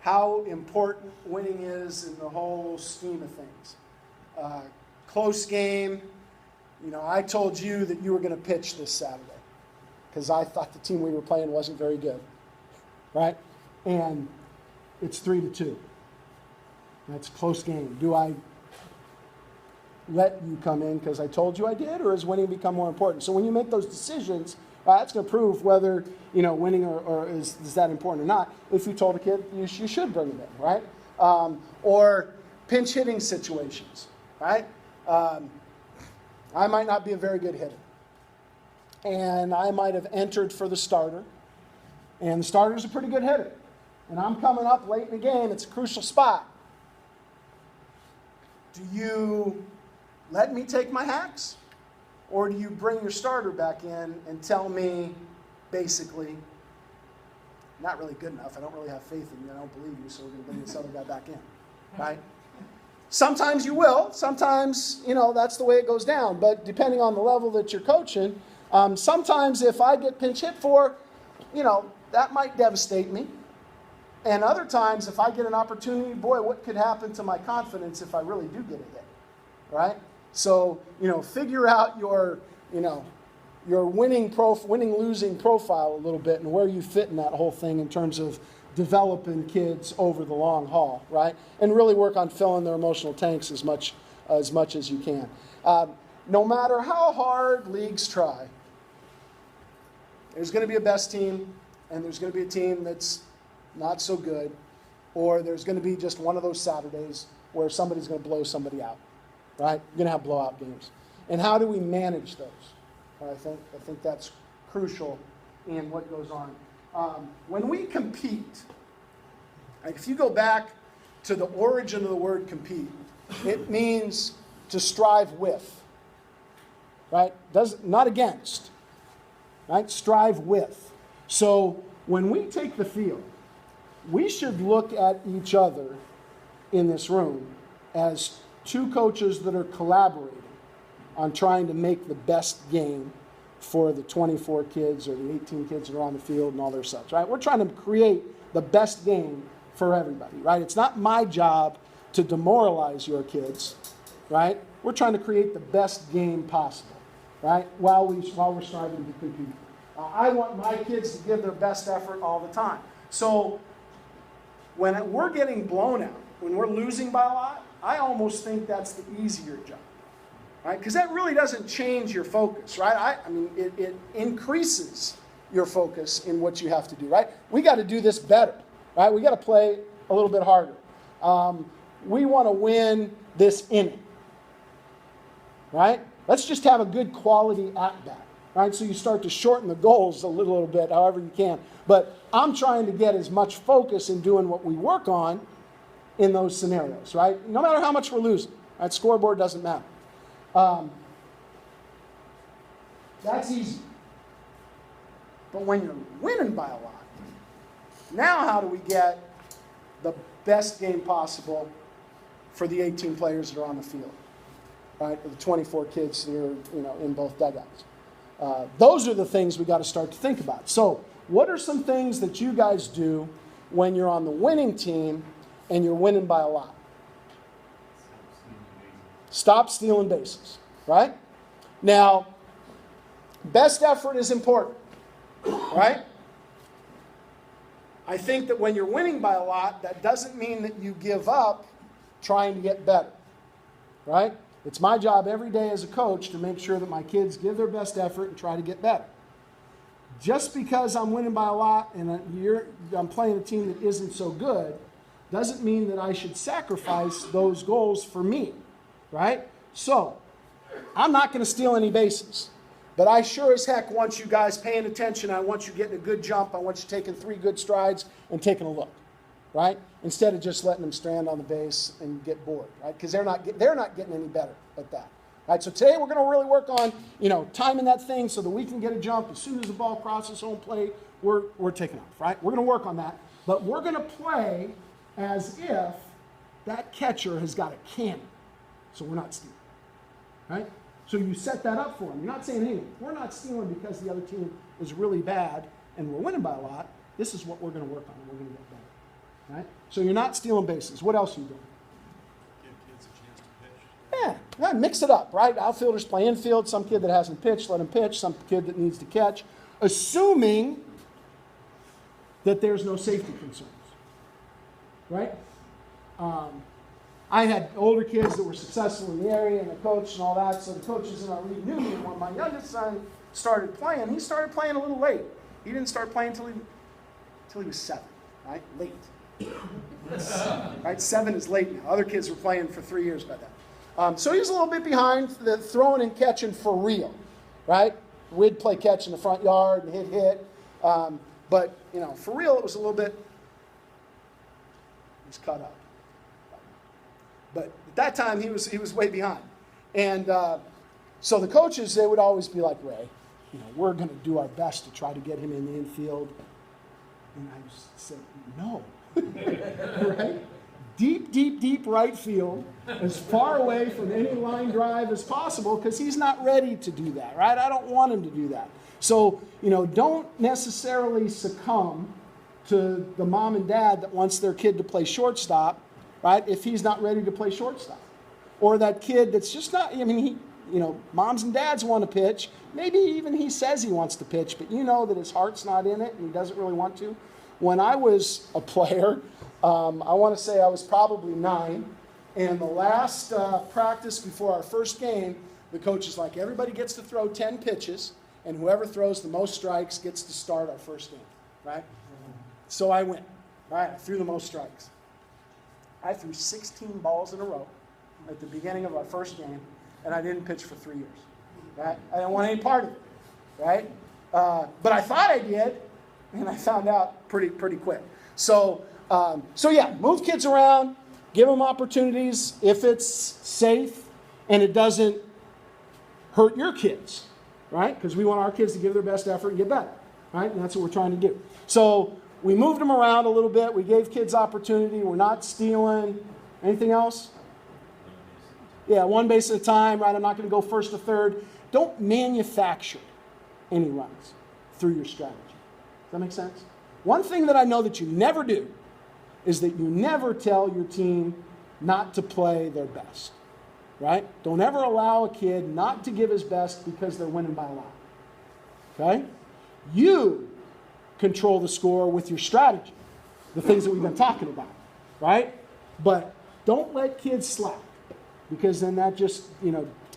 B: How important winning is in the whole scheme of things. Close game. You know, I told you that you were going to pitch this Saturday because I thought the team we were playing wasn't very good, right? And it's 3-2. That's a close game. Do I let you come in because I told you I did, or has winning become more important? So when you make those decisions, that's going to prove whether, you know, winning or is that important or not. If you told a kid you should bring him in, right? Or pinch hitting situations, right? I might not be a very good hitter. And I might have entered for the starter. And the starter's a pretty good hitter. And I'm coming up late in the game. It's a crucial spot. Do you let me take my hacks? Or do you bring your starter back in and tell me, basically, not really good enough. I don't really have faith in you. I don't believe you, so we're going to bring this other guy back in. Right? Sometimes you will. Sometimes, you know, that's the way it goes down. But depending on the level that you're coaching, sometimes if I get pinch hit for, you know, that might devastate me. And other times, if I get an opportunity, boy, what could happen to my confidence if I really do get a hit, right? So, you know, figure out your, you know, your winning-losing profile a little bit and where you fit in that whole thing in terms of developing kids over the long haul, right? And really work on filling their emotional tanks as much as you can. No matter how hard leagues try, there's going to be a best team, and there's going to be a team that's not so good, or there's going to be just one of those Saturdays where somebody's going to blow somebody out, right? You're going to have blowout games. And how do we manage those? I think that's crucial in what goes on. When we compete, like if you go back to the origin of the word compete, it means to strive with, right? Not against, right? Strive with. So when we take the field, we should look at each other in this room as two coaches that are collaborating on trying to make the best game for the 24 kids or the 18 kids that are on the field and all their such, right? We're trying to create the best game for everybody, right? It's not my job to demoralize your kids, right? We're trying to create the best game possible, right? While we're striving to compete. I want my kids to give their best effort all the time. So when we're getting blown out, when we're losing by a lot, I almost think that's the easier job. Right? Because that really doesn't change your focus, right? I mean, it increases your focus in what you have to do, right? We got to do this better, right? We got to play a little bit harder. We want to win this inning, right? Let's just have a good quality at-bat, right? So you start to shorten the goals a little bit, however you can. But I'm trying to get as much focus in doing what we work on in those scenarios, right? No matter how much we're losing, right? Scoreboard doesn't matter. That's easy. But when you're winning by a lot, now how do we get the best game possible for the 18 players that are on the field, right? Or the 24 kids that are, in both dugouts. Those are the things we got to start to think about. So, what are some things that you guys do when you're on the winning team and you're winning by a lot? Stop stealing bases, right? Now, best effort is important, right? I think that when you're winning by a lot, that doesn't mean that you give up trying to get better, right? It's my job every day as a coach to make sure that my kids give their best effort and try to get better. Just because I'm winning by a lot and I'm playing a team that isn't so good doesn't mean that I should sacrifice those goals for me. Right? So, I'm not going to steal any bases. But I sure as heck want you guys paying attention. I want you getting a good jump. I want you taking 3 good strides and taking a look. Right? Instead of just letting them strand on the base and get bored. Right? Because they're not getting any better at that. Right? So today we're going to really work on, timing that thing so that we can get a jump. As soon as the ball crosses home plate, we're taking off. Right? We're going to work on that. But we're going to play as if that catcher has got a cannon. So we're not stealing, right? So you set that up for them. You're not saying, hey, we're not stealing because the other team is really bad and we're winning by a lot. This is what we're going to work on and we're going to get better. Right? So you're not stealing bases. What else are you doing?
H: Give kids a chance to pitch.
B: Yeah, mix it up, right? Outfielders play infield. Some kid that hasn't pitched, let him pitch. Some kid that needs to catch. Assuming that there's no safety concerns. Right? I had older kids that were successful in the area and the coach and all that, so the coaches in our league knew me. And when my youngest son started playing, he started playing a little late. He didn't start playing until he was 7, right? Late. Right? 7 is late now. Other kids were playing for 3 years by then. So he was a little bit behind the throwing and catching for real, right? We'd play catch in the front yard and hit. But, for real, it was a little bit, he was cut up. But at that time, he was way behind. And so the coaches, they would always be like, Ray, we're going to do our best to try to get him in the infield. And I just said, no. Right? Deep, deep, deep right field, as far away from any line drive as possible, because he's not ready to do that, right? I don't want him to do that. So, don't necessarily succumb to the mom and dad that wants their kid to play shortstop, right, if he's not ready to play shortstop. Or that kid that's just not, moms and dads want to pitch. Maybe even he says he wants to pitch, but that his heart's not in it and he doesn't really want to. When I was a player, I want to say I was probably 9, and the last practice before our first game, the coach is like, everybody gets to throw 10 pitches, and whoever throws the most strikes gets to start our first game, right? So I went, right? I threw the most strikes. I threw 16 balls in a row at the beginning of our first game, and I didn't pitch for 3 years. Right? I didn't want any part of it, right? But I thought I did, and I found out pretty quick. So yeah, move kids around, give them opportunities if it's safe and it doesn't hurt your kids, right? Because we want our kids to give their best effort and get better, right? And that's what we're trying to do. So we moved them around a little bit. We gave kids opportunity. We're not stealing. Anything else? Yeah, 1 base at a time, right? I'm not going to go first to third. Don't manufacture any runs through your strategy. Does that make sense? One thing that I know that you never do is that you never tell your team not to play their best, right? Don't ever allow a kid not to give his best because they're winning by a lot, okay? You control the score with your strategy, the things that we've been talking about, right? But don't let kids slack, because then that just,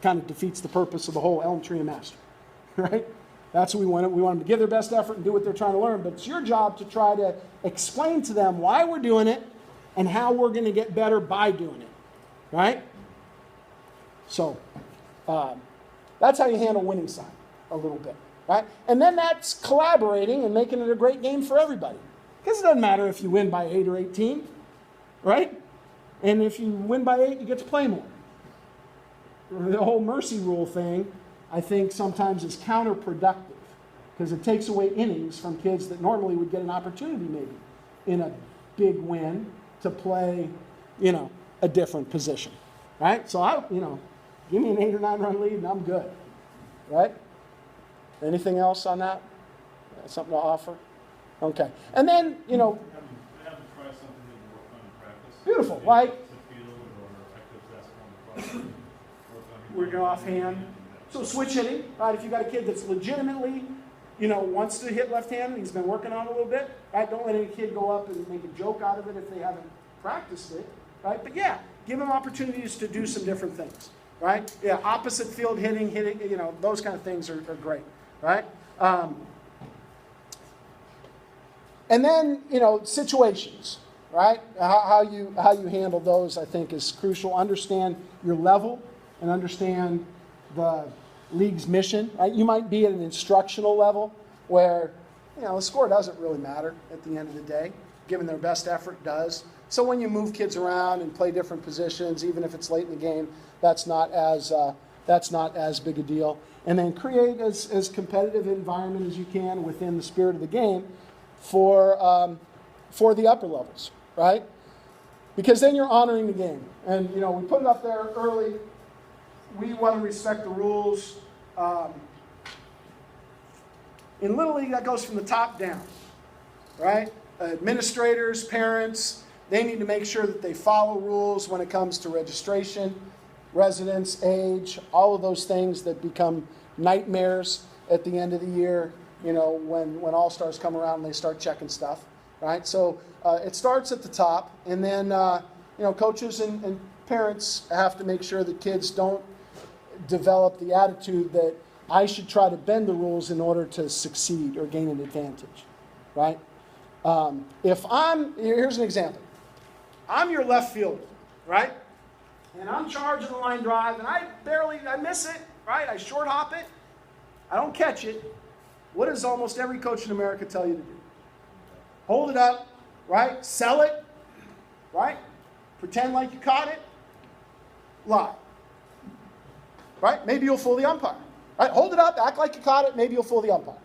B: kind of defeats the purpose of the whole Elm Tree and Master, right? That's what we want. We want them to give their best effort and do what they're trying to learn, but it's your job to try to explain to them why we're doing it and how we're going to get better by doing it, right? So that's how you handle winning side a little bit, right? And then that's collaborating and making it a great game for everybody. Because it doesn't matter if you win by 8 or 18, right? And if you win by 8, you get to play more. The whole mercy rule thing, I think sometimes is counterproductive because it takes away innings from kids that normally would get an opportunity maybe in a big win to play, a different position, right? So give me an 8 or 9 run lead and I'm good, right? Anything else on that? Something to offer? Okay. And then, beautiful, like we're going offhand. So switch hitting, right? If you got a kid that's legitimately, wants to hit left-handed, he's been working on it a little bit, right? Don't let any kid go up and make a joke out of it if they haven't practiced it, right? But yeah, give them opportunities to do some different things, right? Yeah, opposite field hitting, those kind of things are great, right? And then, situations, right? How you handle those, I think, is crucial. Understand your level and understand the league's mission, right? You might be at an instructional level where, the score doesn't really matter at the end of the day. Giving their best effort does. So when you move kids around and play different positions, even if it's late in the game, that's not as big a deal. And then create as competitive environment as you can within the spirit of the game for the upper levels, right? Because then you're honoring the game. And, we put it up there early. we want to respect the rules. In Little League, that goes from the top down, right? Administrators, parents, they need to make sure that they follow rules when it comes to registration, residence, age, all of those things that become nightmares at the end of the year, you know, when All-Stars come around and they start checking stuff, right? So it starts at the top, and then, you know, coaches and parents have to make sure that kids don't develop the attitude that I should try to bend the rules in order to succeed or gain an advantage, right? Here's an example. I'm your left fielder, right? And I'm charging the line drive, and I miss it, right? I short hop it. I don't catch it. What does almost every coach in America tell you to do? Hold it up, right? Sell it, right? Pretend like you caught it. Lie. Right? Maybe you'll fool the umpire. Right? Hold it up, act like you caught it, maybe you'll fool the umpire.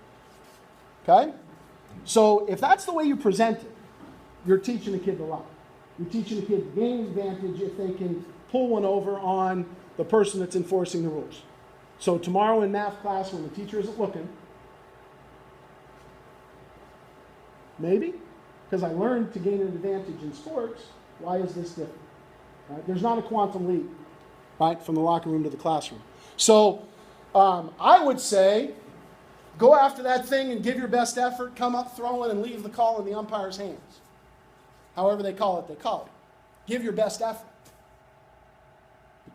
B: Okay? So if that's the way you present it, you're teaching the kid to lie. You're teaching the kid to gain an advantage if they can pull one over on the person that's enforcing the rules. So tomorrow in math class when the teacher isn't looking, maybe, because I learned to gain an advantage in sports, why is this different? Right? There's not a quantum leap, right, from the locker room to the classroom. So I would say go after that thing and give your best effort, come up throwing and leave the call in the umpire's hands. However they call it, they call it. Give your best effort.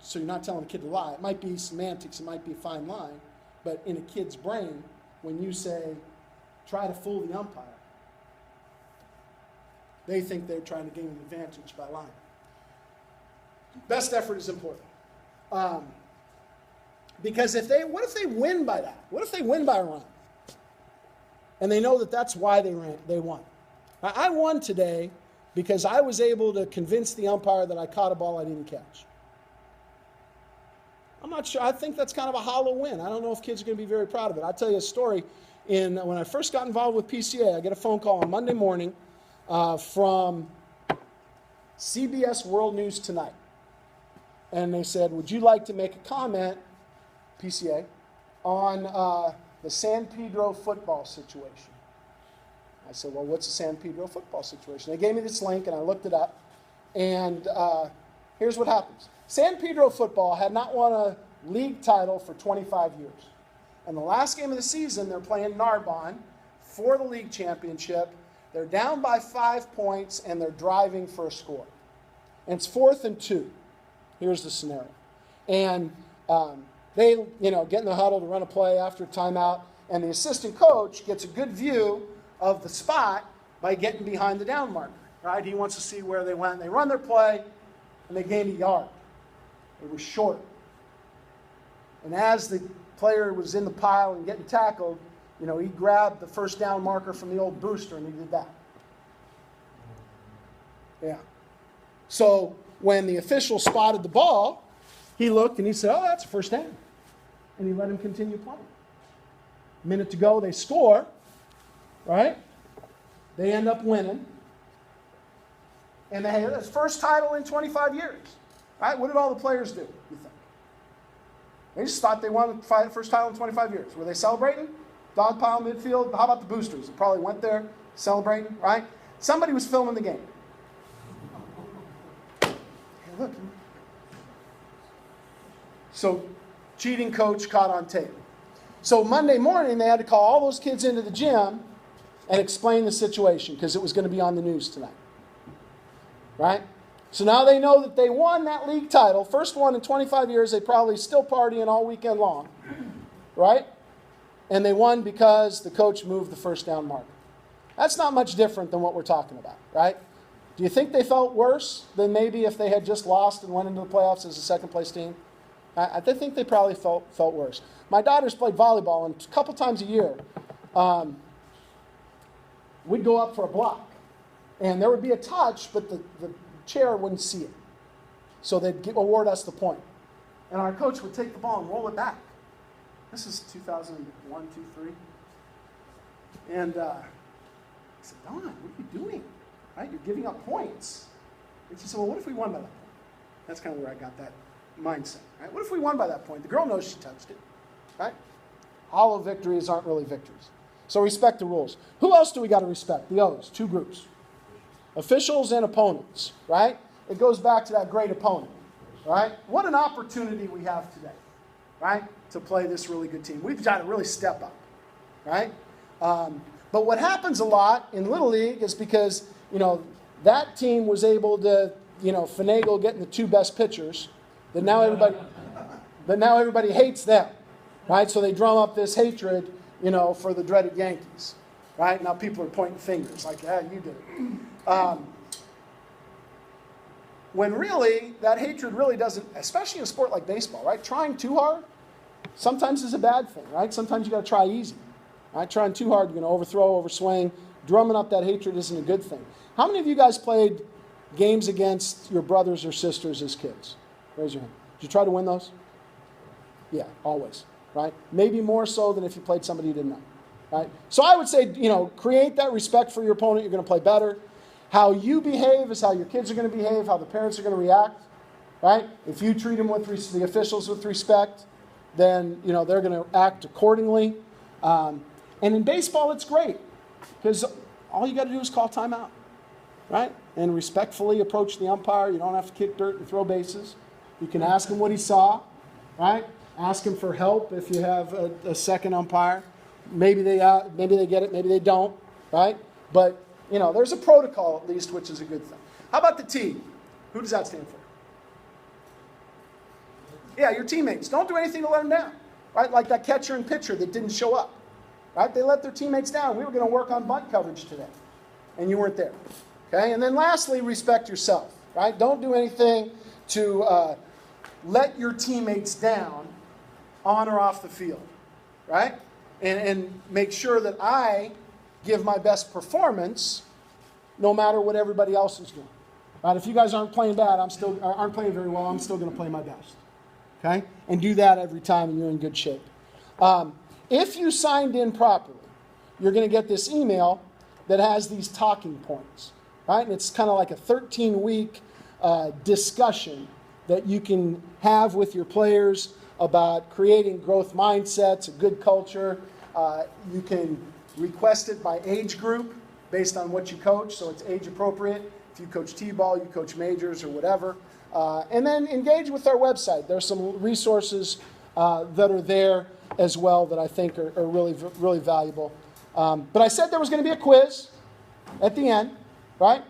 B: So you're not telling a kid to lie. It might be semantics, it might be a fine line, but in a kid's brain, when you say, try to fool the umpire, they think they're trying to gain an advantage by lying. Best effort is important. Because what if they win by that? What if they win by a run? And they know that that's why they won. I won today because I was able to convince the umpire that I caught a ball I didn't catch. I'm not sure. I think that's kind of a hollow win. I don't know if kids are going to be very proud of it. I'll tell you a story. When I first got involved with PCA, I get a phone call on Monday morning from CBS World News Tonight. And they said, would you like to make a comment, PCA, on the San Pedro football situation? I said, well, what's the San Pedro football situation? They gave me this link, and I looked it up. And here's what happens. San Pedro football had not won a league title for 25 years. And the last game of the season, they're playing Narbonne for the league championship. They're down by 5 points, and they're driving for a score. And it's 4th and 2. Here's the scenario. And they, get in the huddle to run a play after a timeout, and the assistant coach gets a good view of the spot by getting behind the down marker, right? He wants to see where they went. They run their play, and they gained a yard. It was short. And as the player was in the pile and getting tackled, he grabbed the first down marker from the old booster, and he did that. Yeah. So when the official spotted the ball, he looked and he said, oh, that's a first down. And he let him continue playing. A minute to go, they score, right? They end up winning. And they had their first title in 25 years. Right? What did all the players do, you think? They just thought they won the first title in 25 years. Were they celebrating? Dog pile midfield? How about the boosters? They probably went there celebrating, right? Somebody was filming the game. Hey, look. So, cheating coach caught on tape. So Monday morning, they had to call all those kids into the gym and explain the situation because it was going to be on the news tonight. Right? So now they know that they won that league title. First one in 25 years. They probably still partying all weekend long. Right? And they won because the coach moved the first down marker. That's not much different than what we're talking about. Right? Do you think they felt worse than maybe if they had just lost and went into the playoffs as a second place team? I think they probably felt worse. My daughters played volleyball, and a couple times a year, we'd go up for a block. And there would be a touch, but the chair wouldn't see it. So they'd award us the point. And our coach would take the ball and roll it back. This is 2001, 2, 3. And I said, Don, what are you doing? Right? You're giving up points. And she said, well, what if we won by that point? That's kind of where I got that mindset, right? What if we won by that point? The girl knows she touched it, right? Hollow victories aren't really victories. So respect the rules. Who else do we got to respect? The others, two groups. Officials and opponents, right? It goes back to that great opponent, right? What an opportunity we have today, right? To play this really good team. We've got to really step up, right? But what happens a lot in Little League is because, that team was able to, finagle getting the two best pitchers, that now everybody hates them, right? So they drum up this hatred, for the dreaded Yankees, right? Now people are pointing fingers like, yeah, you did it. When really, that hatred really doesn't, especially in a sport like baseball, right? Trying too hard sometimes is a bad thing, right? Sometimes you got to try easy, right? Trying too hard, you're going to overthrow, overswing. Drumming up that hatred isn't a good thing. How many of you guys played games against your brothers or sisters as kids? Raise your hand. Did you try to win those? Yeah, always, right? Maybe more so than if you played somebody you didn't know, right? So I would say, create that respect for your opponent. You're going to play better. How you behave is how your kids are going to behave, how the parents are going to react, right? If you treat them with the officials with respect, then, they're going to act accordingly. And in baseball, it's great because all you got to do is call timeout, right? And respectfully approach the umpire. You don't have to kick dirt and throw bases. You can ask him what he saw, right? Ask him for help if you have a second umpire. Maybe they get it, maybe they don't, right? But, there's a protocol at least, which is a good thing. How about the T? Who does that stand for? Yeah, your teammates. Don't do anything to let them down, right? Like that catcher and pitcher that didn't show up, right? They let their teammates down. We were going to work on bunt coverage today, and you weren't there, okay? And then lastly, respect yourself, right? Don't do anything to let your teammates down on or off the field, right? And make sure that I give my best performance no matter what everybody else is doing, right? If you guys aren't playing bad, aren't playing very well, I'm still going to play my best. Okay? And do that every time and you're in good shape. If you signed in properly, you're going to get this email that has these talking points, right? And it's kind of like a 13-week discussion that you can have with your players about creating growth mindsets, a good culture. You can request it by age group based on what you coach, so it's age appropriate. If you coach T-ball, you coach majors or whatever. And then engage with our website. There's some resources that are there as well that I think are really, really valuable. But I said there was going to be a quiz at the end, right?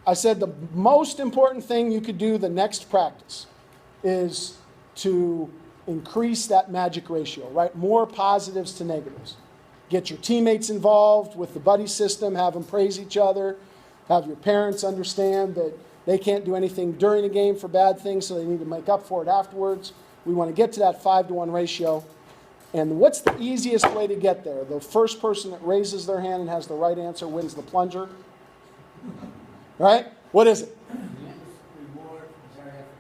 B: I said the most important thing you could do the next practice is to increase that magic ratio, right? More positives to negatives. Get your teammates involved with the buddy system, have them praise each other, have your parents understand that they can't do anything during the game for bad things, so they need to make up for it afterwards. We want to get to that 5-to-1 ratio. And what's the easiest way to get there? The first person that raises their hand and has the right answer wins the plunger. Right? What is it?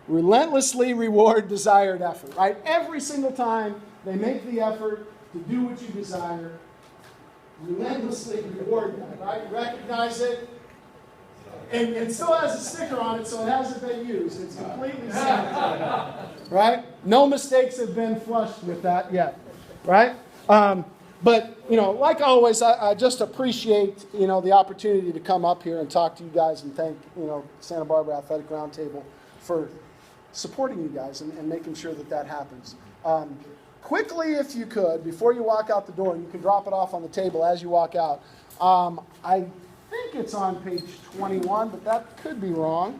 B: Relentlessly reward desired effort. Right? Every single time they make the effort to do what you desire, relentlessly reward that. Right? Recognize it. And it still has a sticker on it, so it hasn't been used. It's completely sanitary. Right? No mistakes have been flushed with that yet. Right? But, like always, I just appreciate, the opportunity to come up here and talk to you guys and thank, Santa Barbara Athletic Roundtable for supporting you guys and making sure that happens. Quickly, if you could, before you walk out the door, you can drop it off on the table as you walk out. I think it's on page 21, but that could be wrong.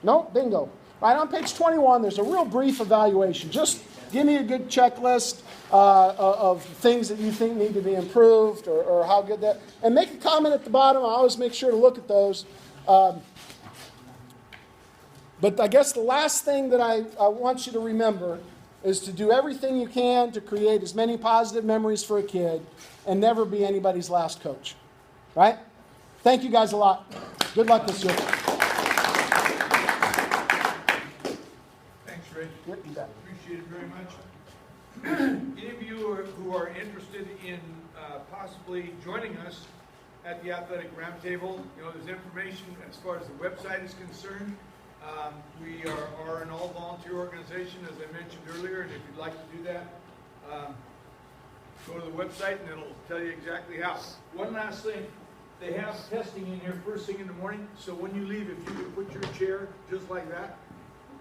B: No, bingo. Right on page 21, there's a real brief evaluation. Just give me a good checklist of things that you think need to be improved or how good that. And make a comment at the bottom. I always make sure to look at those. But I guess the last thing that I want you to remember is to do everything you can to create as many positive memories for a kid and never be anybody's last coach. Right? Thank you guys a lot. Good luck this year.
A: Thanks, Rich.
B: Yep, you bet.
A: Appreciate it very much. Any of you who are interested in possibly joining us at the Athletic Roundtable, there's information as far as the website is concerned. We are an all-volunteer organization, as I mentioned earlier, and if you'd like to do that, go to the website and it'll tell you exactly how. One last thing, they have testing in here first thing in the morning, so when you leave, if you could put your chair just like that,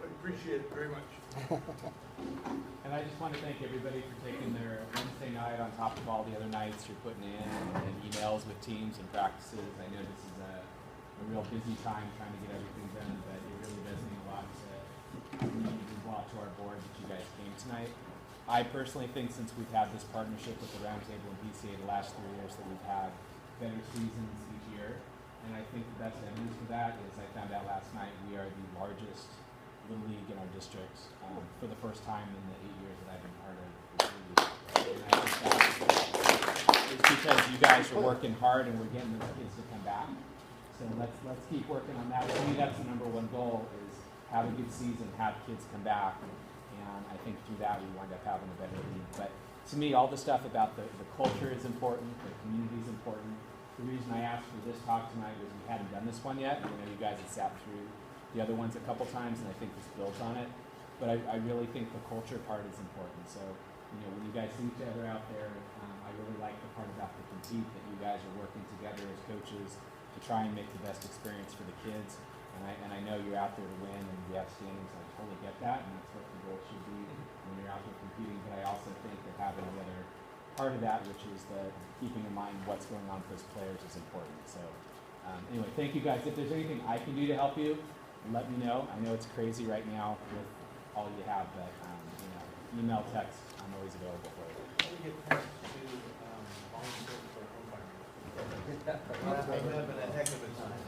A: I'd appreciate it very much.
N: And I just want to thank everybody for taking their Wednesday night on top of all the other nights you're putting in and emails with teams and practices. I know this is a real busy time trying to get everything done, but it really does mean a lot to our board that you guys came tonight. I personally think since we've had this partnership with the Roundtable and PCA the last 3 years that we've had better seasons each year. And I think the best evidence for that is I found out last night we are the largest Little League in our district for the first time in the 8 years that I've been part of this league. And I think that is because you guys are working hard and we're getting the kids to come back. So let's keep working on that. To me, that's the #1 goal is have a good season, have kids come back. And I think through that we wind up having a better league. But to me, all the stuff about the culture is important, the community is important. The reason I asked for this talk tonight was we hadn't done this one yet. I know you guys had sat through the other ones a couple times, and I think this builds on it. But I really think the culture part is important. So, when you guys see each other out there, I really like the part about the compete, that you guys are working together as coaches to try and make the best experience for the kids. And I know you're out there to win, and we have standings. I totally get that, and that's what the goal should be when you're out there competing. But I also think that having the other part of that, which is the keeping in mind what's going on with those players, is important. So anyway, thank you guys. If there's anything I can do to help you, let me know. I know it's crazy right now with all you have, but email, text, I'm always available for you.
I: How do we get parents to volunteer for home farming? I'm having a heck of a time.